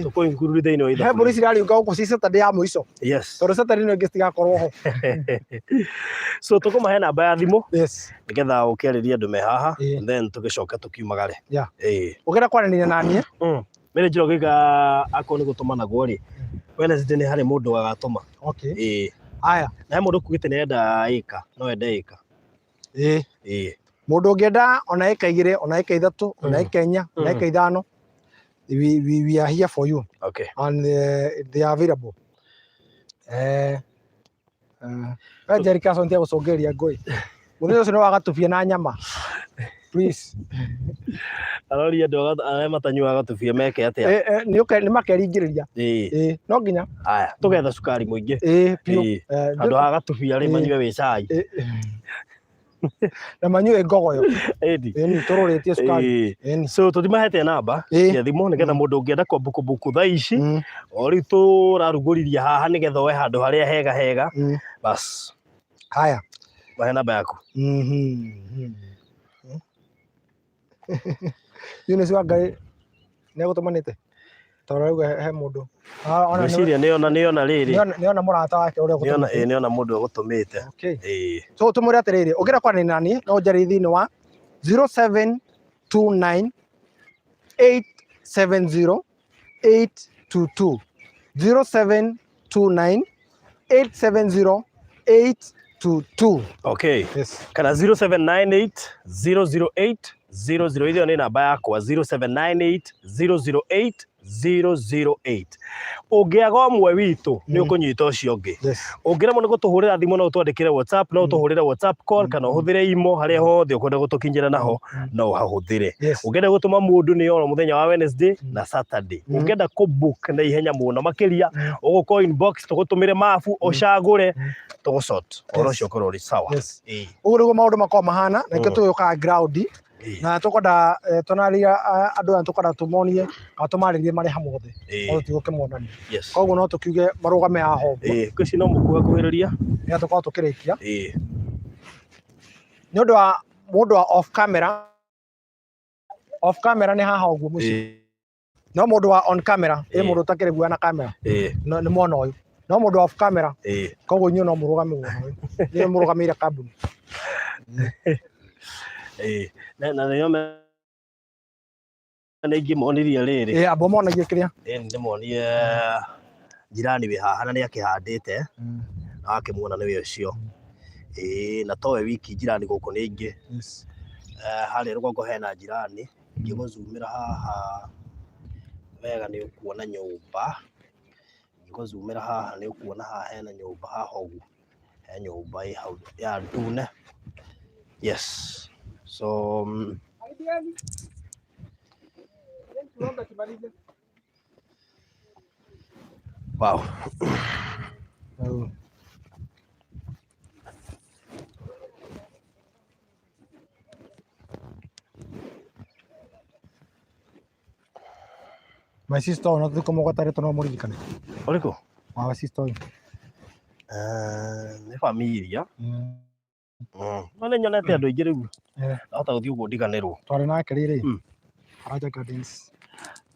tũkũ-include thĩinĩ wa he mbũri cirariũnga gũkũ ci Saturday ya mũico tondũ Saturday ĩno ĩngĩ citigakorwo ho so tũkũmahe namba ya thimũ nĩgetha ũkĩarĩria andũ me haha then tũgĩcoka tũkiumagare ũgera kwaranĩria na niĩ mĩrĩ Njoroge akorwo nĩ gũtũmanagwo rĩ Wednesday nĩ harĩ mũndũ agatũma aya na he mũndũ kugĩte nĩ enda ĩka no ende ĩka mũndũ ũngĩenda ona ĩka 2 ona ĩka 3 ona ĩka 4 ona ĩka 5 we are here for you and they are available Jerika so ntia gũcũngĩria ngũĩ mũthenya ũcio nĩ wagatubia na nyama please aroria andũ arĩa matanyuaga gatubia meke atĩa nĩ makeringĩrĩria no nginya aya tũgetha cukari mũingĩ andũ ha gatubia rĩ manyue wĩ cai na manyue ngogoyo ni tũrũrĩtie cukari so tũtimahete namba cia thimũ nĩgetha mũndũ ũngĩenda kwambuku thaa ici o rĩu tũrarugũriria haha nĩgetha oe handũ harĩa hega bas Haya. Mahe namba yaku. Yunus wa Ngai nĩegũtũmanĩte tondũ rĩu he mũndũ Ngwĩciria nĩona rĩrĩ nĩona mũrata wake ũrĩa ũgũtũmĩte nĩona mũndũ ũgũtũmĩte. So tũmwĩre atĩrĩrĩ ũngĩenda kwaria nani no ũnjarĩrie thĩinĩ wa 0729 870 822 0729 870 822. Okay. Yes. Kana 0798 008 00 ĩyo nĩ namba yakwa 0798 008 008. Ũngĩaga ũmwe witũ nĩ ũkũnyita ũcio ũngĩ. Ũngĩremwo nĩ gũtũhũrĩra thimũ no ũtwandĩkĩre WhatsApp, no ũtũhũrĩre WhatsApp call kana ũhũthĩre imo harĩa hothe ũkwenda gũtũkinyĩra naho no ũhahũthĩre. Ũngĩenda gũtũma mũndũ nĩ oro mũthenya wa Wednesday na Saturday. Ũngĩenda kũbook na ihenya mũno makĩria ũgũkorwo inbox tũgũtũmĩre mabu ũcagũre tũgũsort oro ũcio ũkorwo ũrĩ sawa. Ũguo nĩguo maũndũ makoragwo mahana na nĩkĩo tũgĩũkaga ground na tũkwenda tũnaria andũ aya tũkwenda tũmonie kana tũmarĩrie marĩ hamwe othe o tũtigũkĩmonania. Koguo no tũkiuge marũgame haha ũguo. Kwĩci no mũkuhĩrĩria nĩ tũkorwo tũkĩrĩkia nĩ ũndũ wa mũndũ wa off camera nĩ haha ũguo mũciĩ no mũndũ wa on camera mũndũ ũtakĩrĩ na camera nĩ mwona ũyũ no mũndũ wa off camera koguo inyuĩ no mũrũgame mwena ũyũ nĩ mũrũgamĩire kambuni. Na nĩome nĩingĩmonirie rĩrĩ amba monagie kĩrĩa ndĩmonie njirani wĩ haha na nĩakĩhandĩte na wakĩmuona nĩwe ũcio na towe wiki njirani gũkũ nĩ ingĩ harĩa rũgongo hena njirani ingĩgũzumĩra haha wega nĩ ũkuona nyũmba ingĩgũzumĩra haha nĩ ũkuona haha hena nyũmba haha ũguo he nyũmba ĩ hau ya ndune. Yes. So wow. My sister no te como gotare to no moririkane. Oriko? My sister. Nĩ familia. No nĩ nyonete andũ aingĩ rĩu. Ahota gũthiĩ ũguo ndiganĩrwo. Twarĩ nake rĩrĩ. Araja Gardens.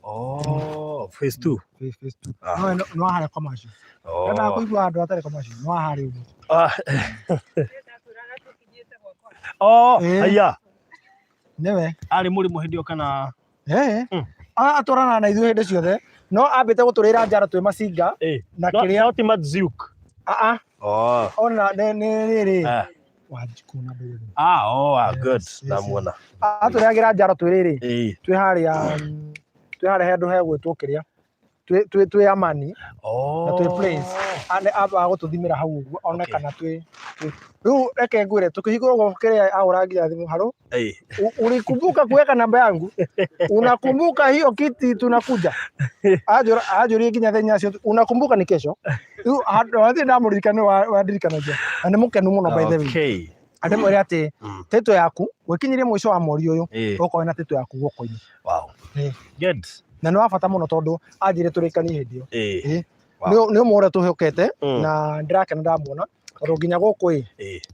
Oh, phase 2. Phase 2. No harĩa commercial. Nda kũigua andũ atarĩ commercial. No harĩa ũguo. Haya. Nĩwe. Arĩ mũrimũ hĩndĩ ĩyo kana atwarana na ithuĩ hĩndĩ ciothe no ambĩte gũtũrĩra njara twĩ macinga na kĩrĩa no ti Madziuk. Ona nĩ rĩrĩ wajikuna ndũrĩ. Good. Namuona. Atũrĩagĩra njara twĩ rĩrĩ. Twĩ harĩa handũ hegwĩtwo kĩrĩa twĩ Amani na twĩ Plains aba gũtũthimĩra hau ũguo ona kana twĩ rĩu reke ngwĩre tukihingũra ũguo kĩrĩa ahũra nginya thimũ haro ulikumbuka kuweka namba yangu unakumbuka hiyo kiti tunakuja ajurie nginya thenya cio unakumbuka ni kesho rĩu wathi ndamũririkana wandirikanagia na nĩ mũkenu mũno by the way andũ mwĩre atĩ tĩtũ yaku gũkinyirie mũico wa mweri ũyũ ũkorwo na tĩtũ yaku guoko-inĩ. Wow. Good. Na nĩ wa bata mũno tondũ anjĩre tũrĩkanie hĩndĩ ĩyo nĩ ũmwe ũrĩa tũhokete na ndĩrakena ndamuona tondũ nginya gũkũ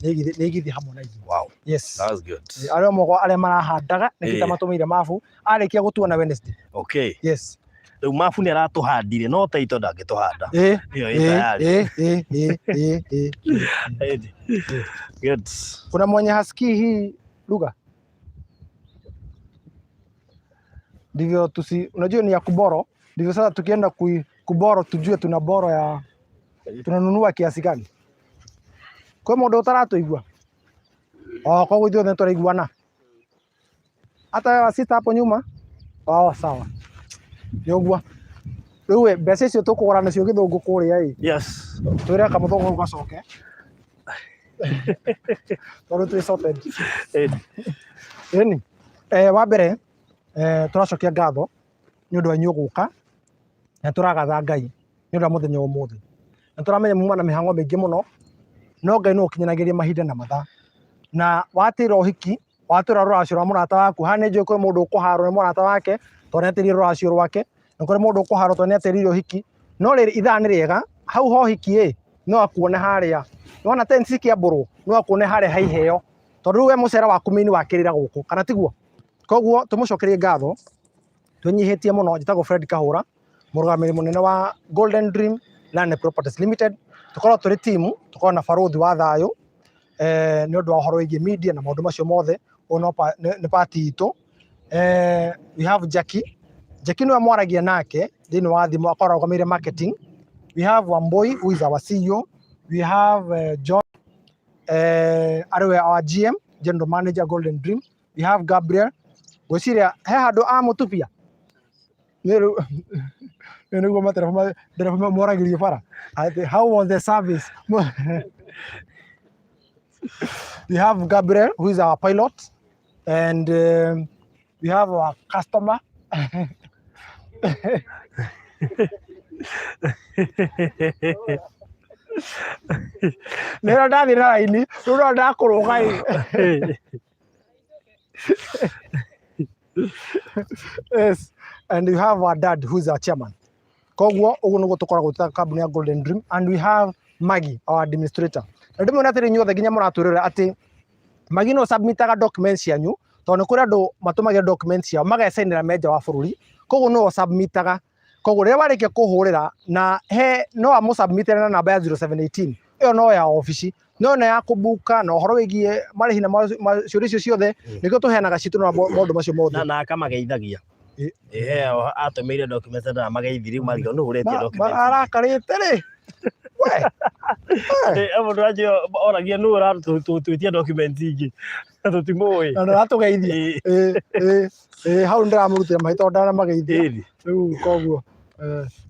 nĩ igithi hamwe na ithuĩ. Wow. Yes. That's good. Arĩa mogo arĩa marahandaga nĩkĩta matũmĩire mabu arĩkia gũtua na Wednesday. Okay. Yes. Rĩu mabu nĩ aratũhandire no taito ndangĩtũhanda. Ĩyo ĩtayari. Good. Kuna mwenye hasikii hii lugha? Ndivyo unajua ni ya kuboro, ndivyo sasa tukienda kuboro tujue tuna boro ya tunanunua kiasi gani. Kwa mũndũ ũtaratuigua koguo ithuothe tũraiguana hata wasita hapo nyuma sawa nĩ ũguo rĩu mbeca icio tũkũgũra nacio gĩthũngũ kũrĩa yes twĩre kamũthũngũ gacoke tondũ twĩ sorted ĩni wa mbere tũracokia ngatho nĩ ũndũ wa inyuĩ gũka na tũragatha Ngai nĩ ũndũ wa mũthenya ũmũthĩ na tũramenya muma na mĩhang'o mĩingĩ mũno no Ngai no ũkinyanagĩria mahinda na mathaa na watĩra ũhiki watũra rũracio rwa mũrata waku ha nĩ njũĩ kwĩ mũndũ ũkũharwo nĩ mũrata wake tondũ nĩatĩrire rũracio rwake na kũrĩ mũndũ ũkũharwo tondũ nĩatĩrire ũhiki no rĩrĩ ithaa nĩ rĩega hau ho ũhiki no akuone harĩa Nona tensi kia buru no akune hare haiheo tondu we mucera waku mini wakirira guku kana tiguo koguo tumucokerie ngatho tunyihitie muno njitagwo Fred Kahura murugamiri munene wa Golden Dream Land Properties Limited tukorwo turi timu tukorwo na baruthi wa thayo ni undu wa horo igi media na maundu macio mothe ono ni party itu we have Jackie no amwaragia nake thini wa thimu akoragwo rugamire marketing. We have Wamboi, who is our CEO. We have John, our GM, General Manager, Golden Dream. We have Gabriel. Gweciria he handu amutupia niguo matereba moragirio bara. How was the service? We have Gabriel, who is our pilot, and we have our customer. Nera ndathi raini rura ndakuruga yes, and we have our dad, who is our chairman. Koguo uguo niguo tukoragwo ta company ya Golden Dream, and we have Maggie, our administrator. Ndimu na tiri nyothe ginya muratwirira ati Maggie no submitaga documents yanyu tondu kuri andu matumagira documents yao magacenera meja wa bururi, koguo no submitaga. Koguo rĩrĩa warĩkia kũhũrĩra na no amũsubmitĩre na namba ya 0718 ĩyo no ya ofici no na ya kũbuka na ũhoro wĩgiĩ marĩhi na ciũria icio ciothe nĩkĩo tũheanaga citũ na maũndũ macio mothe na akamageithagia atũmĩire documents na mageithiri marigũ nũ ũretie documents arakarĩte rĩ mũndũ acio oragia nũ ũratũĩtia documents ingĩ na tũtimũĩ na ndĩratũgeithia hau ndĩramũrutĩra mahĩtia ndanamageithia rĩu koguo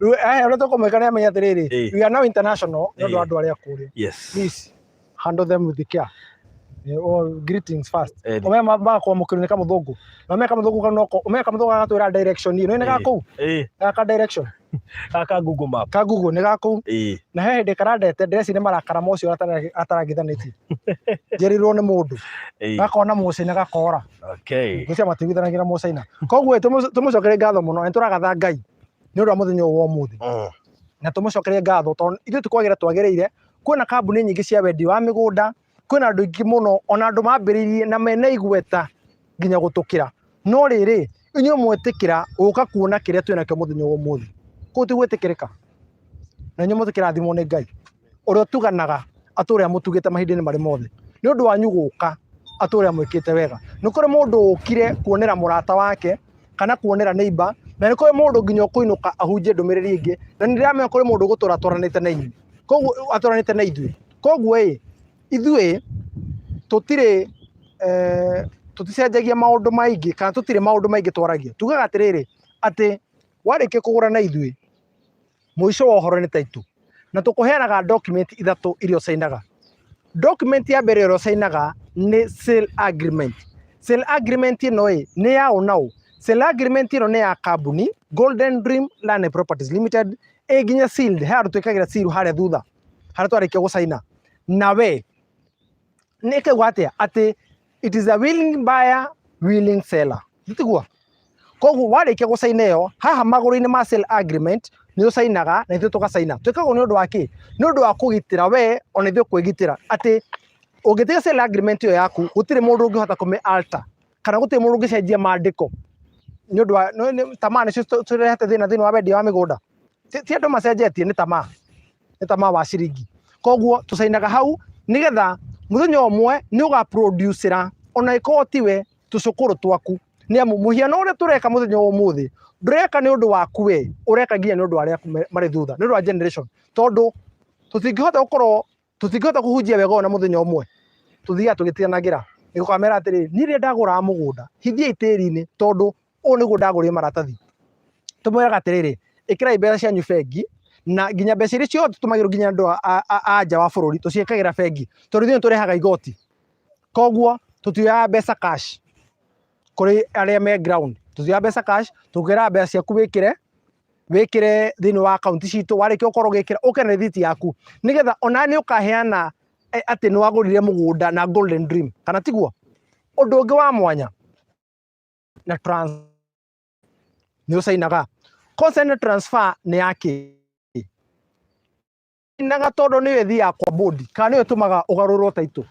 ũrĩa tũkũmwĩka nĩ amenya atĩrĩrĩ we are now international nĩ ũndũ wa andũ arĩa kũrĩa. Please handle them with the care. Greetings first. Omenya magakwamũkĩrwo nĩ kamũthũngũ na omenya kamũthũngũ kau noko omenya kamũthũngũ gagatwĩra direction ĩno nĩ gakũu gaka direction gaka Google Map ka Google nĩ gakũu na he hĩndĩ karandete ndĩreci nĩ marakara macio ataragithanĩtie njerirwo nĩ mũndũ gakona mũcaina gakora ngũcia matigithanagia na mũcaina. Koguo tũmũcokerie ngatho mũno nĩ tũragatha Ngai nĩ ũndũ wa mũthenya ũyũ wa ũmũthĩ na tũmũcokerie ngatho tondũ ithuĩ tũkwagĩra twagĩrĩire. Kwĩna kambuni nyingĩ cia wendi wa mĩgũnda, kwĩna andũ aingĩ mũno ona andũ mambĩrĩirie na mena igweta nginya gũtũkĩra, no rĩrĩ inyuĩ mwĩtĩkĩra gũka kuona kĩrĩa twĩnakĩo mũthenya wa ũmũthĩ kũu ti gwĩtĩkĩrĩka na inyuĩ mũtĩkĩrathimwo nĩ Ngai ũrĩa ũtuganaga atũrĩa mũtugĩte mahinda-inĩ marĩ mothe nĩ ũndũ wanyu gũka atũrĩa mwĩkĩte wega. Nĩ kũrĩ mũndũ ũkire kuonera mũrata wake kana kuonera neighbor na nĩ kũrĩ mũndũ nginya ũkũinũka ahunjie ndũmĩrĩri ĩngĩ na nĩ ndĩramenya kũrĩ mũndũ ũgũtũra atwaranĩte na inyuĩ koguo atwaranĩte na ithuĩ. Koguo ithuĩ tuticenjagia maũndũ maingĩ kana tutirĩ maũndũ maingĩ twaragia. Tugaga atĩrĩrĩ atĩ warĩkia kũgũra na ithuĩ mũico wa ũhoro nĩ taitũ na tũkũheanaga document ithatũ iria ũcainaga. Document ya mbere ĩrĩa ũcainaga nĩ sale agreement. Sale agreement ĩno nĩ ya ũ na ũ. Sale agreement ĩno nĩ ya kambuni Golden Dream Land Properties Limited nginya sealed. He andũ twĩkagĩra seal harĩa thutha harĩa twarĩkia gũcaina na we nĩ kĩuga atĩa atĩ it is a willing buyer willing seller tiguo. Koguo warĩkia gũcaina ĩyo haha magũrũ-inĩ ma sale agreement nĩ ũcainaga na ithuĩ tũgacaina. Twĩkagwo nĩ ũndũ wa kĩ? Nĩ ũndũ wa kũgitĩra we ona ithuĩ kwĩgitĩra atĩ ũngĩtiga sale agreement ĩyo yaku gũtirĩ mũndũ ũngĩhota kũmĩ alter kana gũtirĩ mũndũ ũngĩcenjia maandĩko nĩ ũndũ wa tamaa nĩcio tũrehete thĩinĩ wa wendia wa mĩgũnda. Ti andũ macenjetie, nĩ tamaa wa ciringi. Koguo tũcainaga hau nĩgetha mũthenya ũmwe nĩ ũgaproducera ona ĩkorwo tiwe tũcũkũrũ twaku, nĩ amu mũhiano ũrĩa tũreka mũthenya wa ũmũthĩ ndũreka nĩ ũndũ waku we, ũreka nginya nĩ ũndũ wa arĩa marĩ thutha, nĩ ũndũ wa generation. Tondũ tũtingĩhota kũhunjia wega ona mũthenya ũmwe tũthiaga tũgĩtiganagĩra. Nĩ gũkamera atĩrĩrĩ niĩ rĩrĩa ndagũraga mũgũnda hithiai tĩri-inĩ tondũ ũũ nĩguo ndagũrire maratathi. Tũmwĩraga atĩrĩrĩ ĩkĩrai mbeca cianyu bengi na nginya mbeca iria ciothe tũtũmagĩrwo nginya andũ a nja wa bũrũri tũciĩkagĩra bengi tondũ ithuĩ nĩ tũrehaga igoti. Koguo tũtioyaga mbeca cash kũrĩ arĩa me ground, tũtioyaga mbeca cash, tũkwĩra mbeca ciaku wĩkĩre thĩinĩ wa akaunti citũ, warĩkia ũkorwo ũgĩkĩra ũke na rĩthiti yaku nĩgetha ona nĩ ũkaheana atĩ nĩ wagũrire mũgũnda na Golden Dream kana tiguo. Ũndũ ũngĩ wa mwanya na nĩ ũcainaga consent transfer nĩ yake naga todo ni wethi yakwa body kana ni tumaga ugarurwo title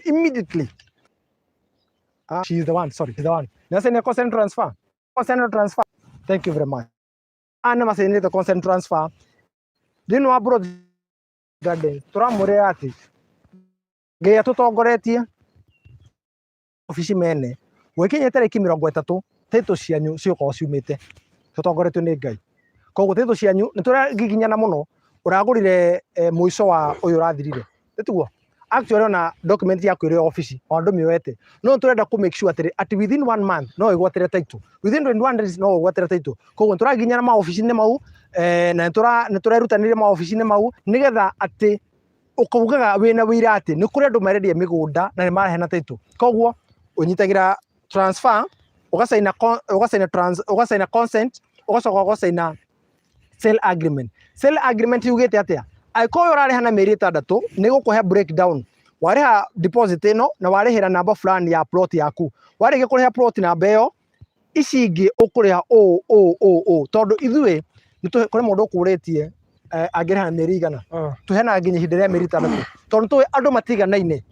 immediately. She is the one, sorry, she's the one. Nasema consent transfer. Consent transfer. Thank you very much. Ana masini the consent transfer. Dino abroad garden. Turamure ati. Geya tutongoretie. Ofisi mene. Wekinye tariki 30 title cianyu ciuko ciumite. Tutongoretio ni Ngai. Koguo title cianyu nituragiginyana muno uragurire muico wa uyu rathirire. Tituguo. Actually on a document yaku iri office ondu miwete no turenda ku make sure at within 1 month no igwatire title within 21 days no igwatire title koguo turaginyana ma office ni mau na niturarutanire ma office ni mau nigetha ati ukaugaga wina wira ati ni kuri andu marendia migunda na ni marahena title koguo unyitagira transfer ugasaina consent ugacoka ugasaina sale agreement yugite atia aiko urarihana meri 6 ni gukuhe breakdown wariha deposit ino na warihira namba fulani ya plot yaku warige kuriha plot namba iyo ici ingi ukuriha tondu ithue kuri mundu ukuritie angiriha meri igana tuhena nginya ihinda ria meri 6 tondu tuwe andu matiganaine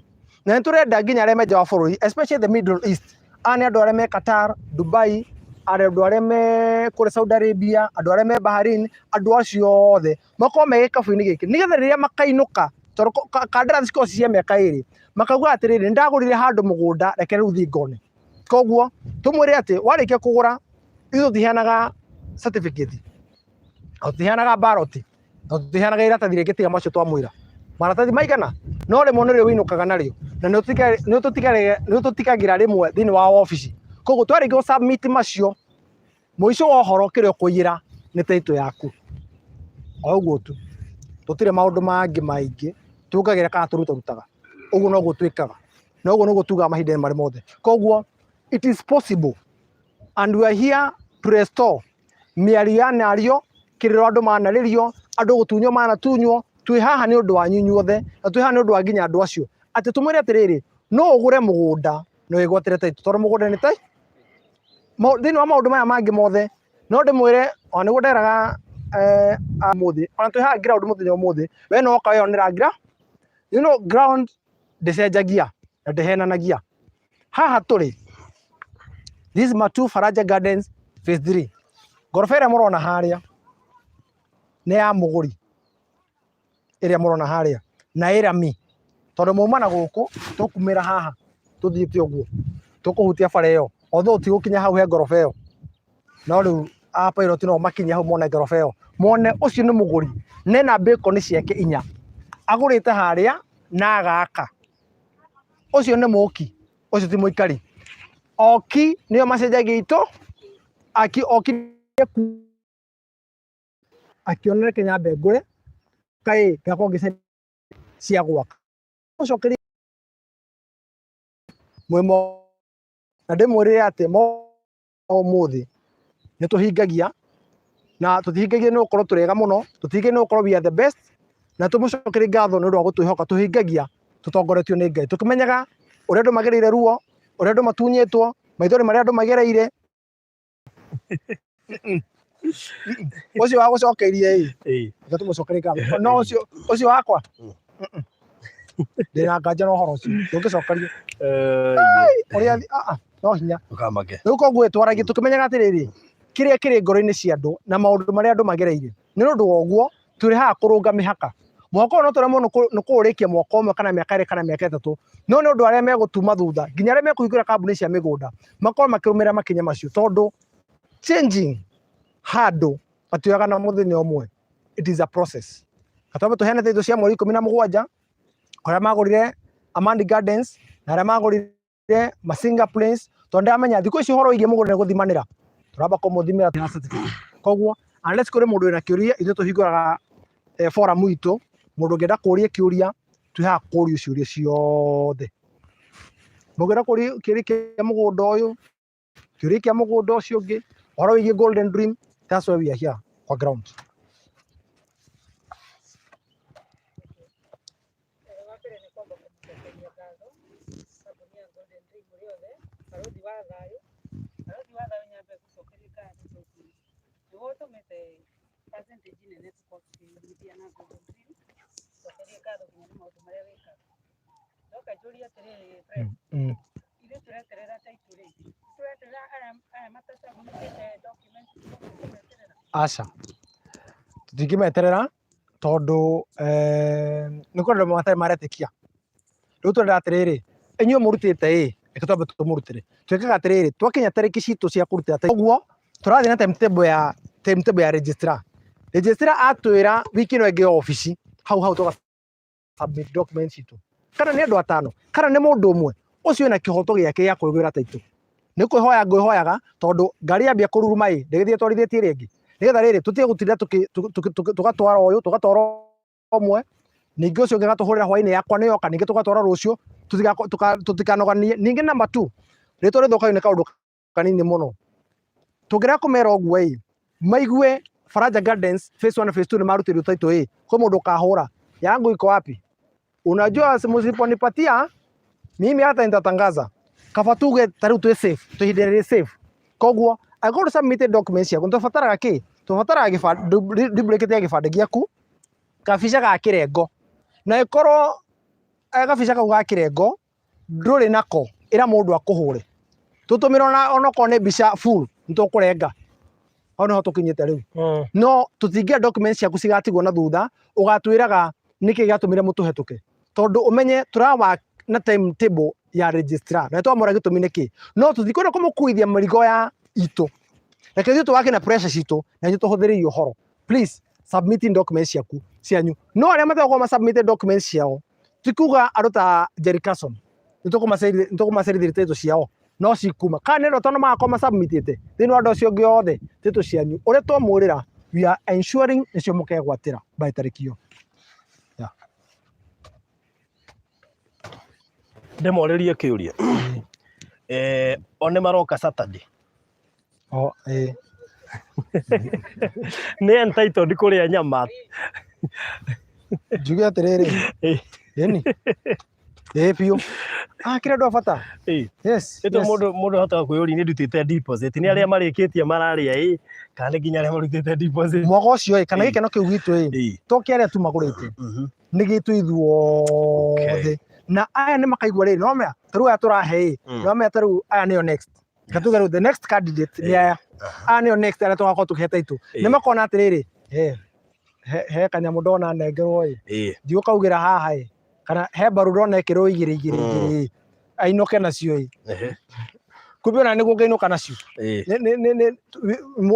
na niturenda nginya aria menja wa bururi especially the Middle East ani andu aria me Qatar, Dubai, andu aria me kuri Saudi Arabia, andu aria me Bahrain, andu acio othe makoma me gikabu-ini giki nigetha riria makainuka tondu kandarathi ciko cia miaka 2 makauga atiriri ndagurire handu mugunda reke riu thi ngone koguo tumwire ati warikia kugura ithu tiheanaga certificate tiheanaga ballot tiheanaga iratathi ringi tiga macio twamwira maratathi maigana no rimwe nirio winukaga nario na ni tutikagira rimwe thini wa office koguo twarigwo submit macio muico wa horo kirio kuyira ni title yaku oguo tu tutire maundu mangi maingi tukagira kana turutaga uguo no gutwikaga na uguo no gutuga mahinda mari mothe koguo it is possible and we are here to restore miario nario kiriro andu manaririo andu gutunyo manatunywo twi haha ni undu wanyu nyuothe na twi haha ni undu wa nginya andu acio ati tumwire atiriri no ugure mugunda no igwatire title tondu mugunda ni tai thini wa maundu maya mangi mothe no ndimwire o niguo nderaga muthi ona twi haha ground muthenya umuthi we no kayo nira ground ndicenjagia na ndihenanagia haha turi these Matu Faraja Gardens phase 3 gorofa iria murona haria ni ya muguri iria murona haria na irami tondu muma na guku tukumira haha tuthiite uguo tukuhutia bara iyo otho tigukinya hau he gorofa iyo no riu pilot no makinya hau mone gorofa iyo mone ucio ni muguri nena bacon ciake 4 agurite haria na agaka ucio ni muki ucio ti muikari oki niyo macenjagia ito oki akionere Kenya mbengure kai gako ngise cia gwaka ucokeri mwimo na ndimwirire ati umuthi ni tuhingagia na tutihingagia ni ukorwo turega muno tutihingagia ni ukorwo we are the best na tumucokeri ngatho ni undu wa gutwihoka tuhingagia tutongoretio ni Ngai tukimenyaga uria andu magereire ruo uria andu matunyitwo maithori maria andu magereire ucio wa gucokerie tumucokeri ngatho no ucio wakwa ndina nganja no horo ucio ngicokerio uria no hinya riu koguo twaragie tukimenyaga atiriri kiria kiri ngoro-ini cia andu na maundu maria andu magereire ni undu wa uguo turi haha kurunga mihaka mwako no turemo no kurikia mwako umwe kana miaka 2 kana miaka 3 no ni undu aria megutuma thutha nginya aria mekuhingura kambuni cia migunda makorwo makirumira makinya macio tondu changing handu atioyaga na muthenya umwe it is a process katabe tuhene thitu cia mweri 17 aria magurire Amani Gardens na aria magurire Masinga Plains tondu amenya thiku ici horo igie mugurire guthimanira turamba kumuthimira na certificate koguo unless kuri mundu wina kiuria ithu tuhinguraga forum itu mundu ngenda kuria kiuria twiha kuria ciuria ciothe mugenda kuria kiuria kia mugunda uyu kiuria kia mugunda ucio ungi horo igie Golden Dream that's why we are here kwa ground percentage nene Aca tutingimeterera tondu nä kå ndå matarä maretĩkia rä u tårenda atä rä rä inyuä må rutä te reke twambe tå må rutä re twäkaga atä rä rä twakinya tarä ki citå cia kå rutä ra guo tå rathiä na timetable ya registrar atwä ra wiki ä no ä ngä obici hau tå submit documents citå kana nä andå atano kana nä må ndå å mwe å cio na kä hoto gä ake gä kwä gwä ra taitå nä kwä hoya ngwä hoyaga tondå ngari yambia kå ruruma ndä gä thiä twarithä tie rä ngä nä getha rä rä tå tige gå tinda tå gatwara å yå tå gatwara å mwe ningä å cio å ngä gatå hå rä ra hwainä yakwa nä yoka ningä tå gatwara rå cio tå tikanoganie ningä namba 2 rä twa rä thåkagio nä kaå ndå kanini må no tå ngä rega kå mera å guo maigue Faraja Gardens phase 1 phase 2 nä marutä rio taitå kwä må ndå kahå ra yangu iko wapi unajua msiponipatia mimi hata nitatangaza kaba tuge tariu twi safe tuhindire safe koguo I got to submit documents yaku tubataraga ki tubataraga gibande duplicate ya gibande giaku kabica ga kirengo na ikorwo gabica kau ga kirengo nduri nako ira mundu akuhure tutumira onako ne bica full nitukurenga ono ho tukinyite riu no tutingia documents yaku cigatigwo na thutha ugatwiraga niki giatumire mutuhetuke tondu umenye turawa na timetable ya registrar na twamora gitumi niki no tuthikwenda kumukuithia mirigo ya itu reke thitu wake na pressure citu na ithu tuhuthirie horo please submitting documents yaku cianyu no aria matagwo ma submit documents ciao tikuga aruta Jerry Carson nitukumacerithia titu ciao no cikuma kana ndo tono makoma submitite thini wa ndo cio giothe titu cianyu uria twamurira we are ensuring nicio mukegwatira by tarikio ndemorerie kä å ria one maroka Saturday nä entitled kå rä a nyama njuge atä rä rä eni biå kä rä andå a bata må ndå hotaga kwä å ria nä ndutä te deposit nä arä a marä kä tie mararä a kana nä nginya arä a marutä te deposit mwaka å cio kana gä keno kä u gitå tokä arä a tu magå rä te nä gä twä ithuothe na aya nä makaigua rä no mea tarä u aya tå rahe no mea tarä u aya nä yo next katuga rä the next candidate nä aya aya nä yo next arä a tågakorwo tå kä heta itå nä makona atä rä rä he kanyamå ndona nengerwo ndiå kaugä ra haha kana he mbarå ndona ä kä rwo igä ainoke nacio kumbe ona nä guo ngainå ka nacio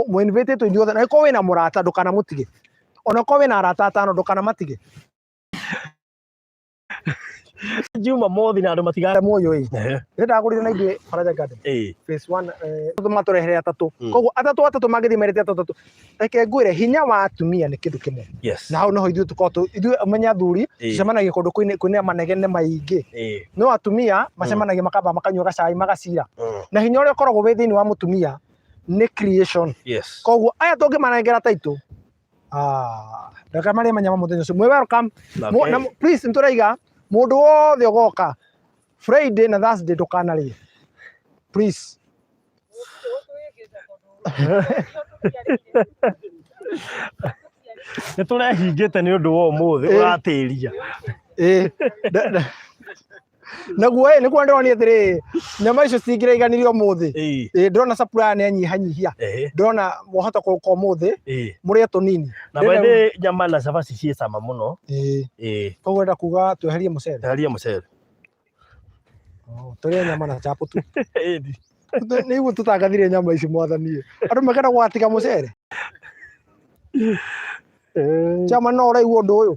mwinvä two ithuothe na ä korwo wä na må rata ndå kana må tige ona korwo wä na arata atano ndå kana matige Juma mothi na andu matigara moyo ndagurire na ithuĩ Faraja Garden phase 1 matũrehere atatu koguo atatu magĩthiĩ merĩte atatu reke ngwĩre hinya wa atumia nĩ kĩndũ kĩmwe na hau noho ithuĩ tũkoragwo ithuĩ ũmenya athuri tũcemanagia kũndũ kwĩna manegene maingĩ no atumia macemanagia makamba makanyua gacai magacira na hinya ũrĩa ũkoragwo wĩ thĩinĩ wa mũtumia nĩ creation koguo aya tũngĩmanengera taitũ reke marĩe manyama mũthenya ũcio mwĩ welcome please nĩtũraiga mundu wothe ugoka Friday na Thursday ndukanarie please nä tå rehingä nä å ndå wa å må thä å ratä ria naguo nä kuo ndä ronie atä rä nyama icio citingä raiganirie å må thä ndärona nä anyihanyihia ndärona mwahota kå å må thä må rä a tå nini na baithä nyama na cabaci ciä cama må no koguo enda kuga tweherie må cere tå rä nyama na chapo tu nä iguo tå tangathire nyama ici mwathanie andå makenda gwatiga må cere chama no raigua å ndå å yå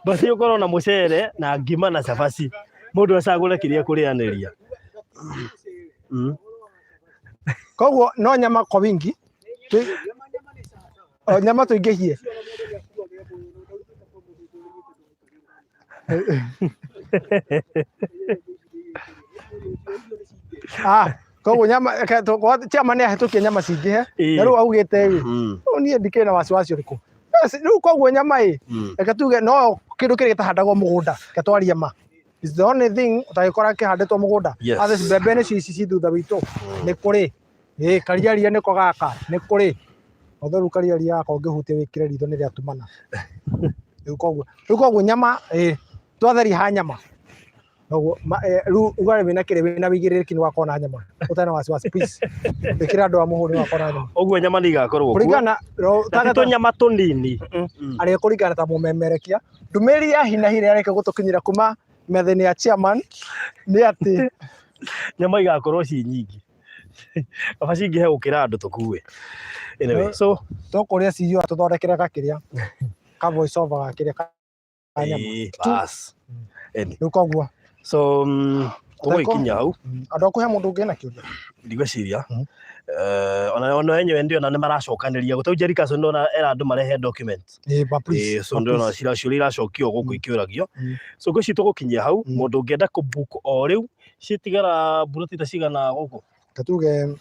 basi ukorwo na mucere na ngima na cabaci mundu acagure kiria kurianiria koguo no nyama kwa wingi nyama tuingihie koguo nyama chama nä ahätå nyama cingä na rä u augä te niä ndikä na wasiwasi å rä kå rä u koguo nyama reke tuge no kä ndå kä rä gä tahandagwo må gå nda getwaria ma is the only thing utagikora kihanditwo mugunda. Others mbembe nĩ cici thutha witũ nĩ kũrĩ kariaria nĩko gaka nĩ kũrĩ othoru kariaria gaka ũngĩhutia wĩkĩre ritho nĩ rĩatumana rĩu koguo nyama twatheria ha nyama rĩu ũgarĩ wĩna kĩrĩ wĩna wĩigĩrĩrĩki nĩ wakorwo na nyama ũtarĩ na wasiwasi please ĩkĩra andũ a mũhũ nĩ wakorwo na nyama ũguo nyama nĩ igakorwo kũringana tatũ nyama tũnini arĩa kũringana ta mũmemerekia ndũmĩrĩri ya hi na hi rĩarĩkia gũtũkinyĩra kuma metha-inĩ ya chairman nĩ atĩ nyama igakorwo ci nyingĩ kaba cingĩhe gũkĩra andũ tũkue anyway so tũkũrĩa CEO atũthondekere gakĩrĩa ka voice over gakĩrĩa ka nyama bas rĩu koguo so tũgũikinya hau andũ akũhe mũndũ ũngĩ na kĩũria ndigwĩciria ona enyewe ndio na nĩ maracokanĩria gũtau Jericho ndona era andũ marehe document so ndona ciũria iracokio gũkũ ikĩũragio so ngwĩciria tũgũkinyia hau mũndũ ũngĩenda kũbook o rĩu citigara buroti ta cigana gũkũ tatuge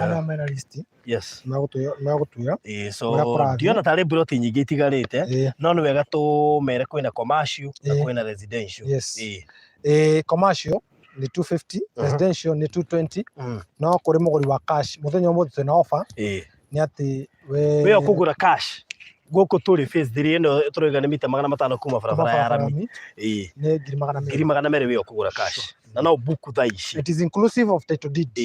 ana mena list yes magũtuya so ndiona tarĩ buroti nyingĩ itigarĩte no nĩ wega tũmere kwĩna commercial na kwĩna residential commercial ni 250 residential ni 220 no kuri mũgũri wa cash mũthenya ũmwe twĩna offer ni ati we kũgũra cash gũkũ tũrĩ phase 3 ĩno tũraiga nĩ mita 500 kuma barabara ya Rami ni 200 200 we kũgũra cash na no book tha ici it is inclusive of title deed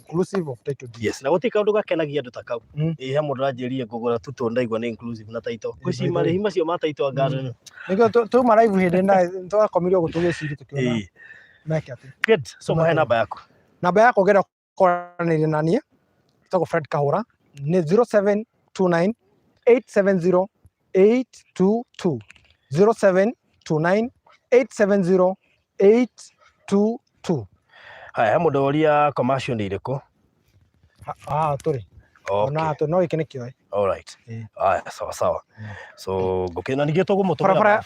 inclusive of title deed yes na gũtirĩ kaũndũ gakenagia andũ ta kau he mũndũ aranjĩrĩrie ngũgũra tuto ndaigua nĩ inclusive na title gwĩci marĩhi macio ma title ngari nĩkĩo tuma live hĩndĩ na twakomirio gũtũgĩciria tũkiona meke atĩ good so mahe namba yaku ũngĩenda kwaranĩria na niĩ tagwo Fred Kahũra nĩ 0729 870 822 0729 870 822 haya mũndũ ũria commercial nĩ irĩkũ tũrĩ ona no gĩkĩ nĩ kĩoe all right haya sawa so ngũkĩna ningĩ tũgũmũtũmĩra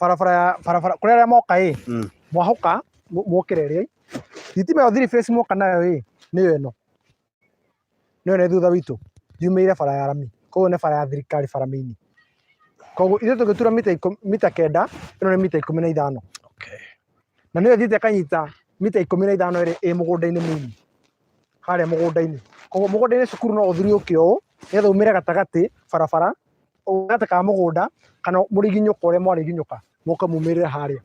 barabara kũrĩa arĩa moka mwahoka mũkĩre rĩ thitima ĩyo thiri face moka nayo nĩyo ĩno nĩ thutha witũ yumĩire bara ya Rami koguo nĩ bara ya thirikari bara mĩini koguo ithuĩ tũgĩtura mita 9 ĩno nĩ mita 15 na nĩyo thiĩte kanyita mita 15 ĩ mũgũnda-inĩ mũini harĩa mũgũnda-inĩ koguo mũgũnda-inĩ cukuru no ũthiũrũrũke ũũ nĩgetha umĩre gatagatĩ barabara gatagatĩ ka mũgũnda kana mũriginyũka ũrĩa mwariginyũka mũka mumĩrĩre harĩa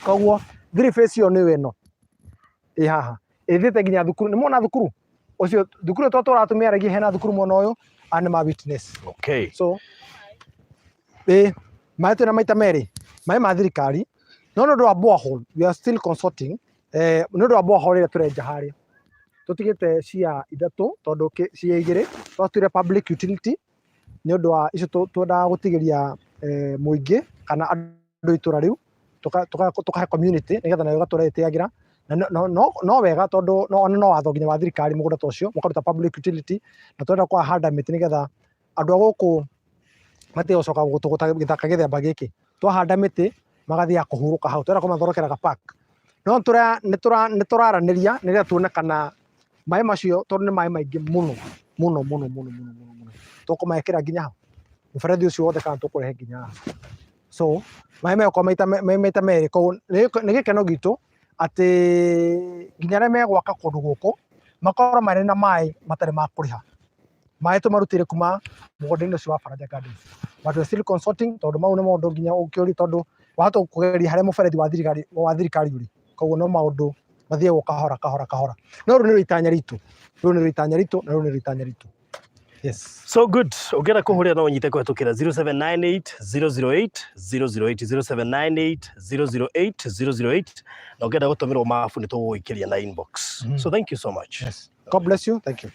koguo thiri face ĩyo nĩyo ĩno haha ĩthiĩte nginya thukuru nĩ muona thukuru ũcio thukuru to tũratũmĩra rĩngĩ hena thukuru mwena ũyũ nĩ ma witness so maĩ twĩna maita merĩ maĩ ma thirikari no nĩ ũndũ wa borehole we are still consulting nĩ ũndũ wa borehole ĩrĩa tũrenja harĩa tũtigĩte cia ithatũ tondũ cia igĩrĩ twatuire public utility nĩ ũndũ wa icio twendaga gũtigĩria mũingĩ kana andũ itũra rĩu tũkahe community nĩgetha nayo ĩgatũra ĩtĩagĩra no wega tondũ no watho nginya wa thirikari mũgũnda ta ũcio mũkaruta public utility na twenda kwahanda mĩtĩ nĩgetha andũ a gũkũ matige gũcoka gũtũgũta gĩthaka gĩthemba gĩkĩ twahanda mĩtĩ magathiĩ kũhurũka hau twenda kũmathondekera ga park no nĩ tũraranĩria nĩgetha tuone kana maĩ macio tondũ nĩ maĩ maingĩ mũno tũkũmekĩra nginya hau mũberethi ũcio wothe kana tũkũrehe nginya hau so maĩ meko maita merĩ koguo nĩ gĩkeno gitũ atĩ nginya arĩa megwaka kũndũ gũkũ makorwo marĩ na maĩ matarĩ ma kũrĩha maĩ tũmarutĩire kuma mũgũnda-inĩ ũcio wa Faraja Gardens but we still consulting tondũ mau nĩ maũndũ nginya ũkĩũri tondũ wahota kũgeria harĩa mũberethi wa thirikari ũrĩ koguo no maũndũ mathiĩ kahora no rĩu nĩ itanya ritũ na rĩu nĩ itanya ritũ yes so good ũngĩenda kũhũrĩra no ũnyite kũhetũkĩra 0798 008 008 0798 008 008 na ũngĩenda gũtũmĩrwo mabu nĩ tũgũgũikĩria na inbox so thank you so much God bless you thank you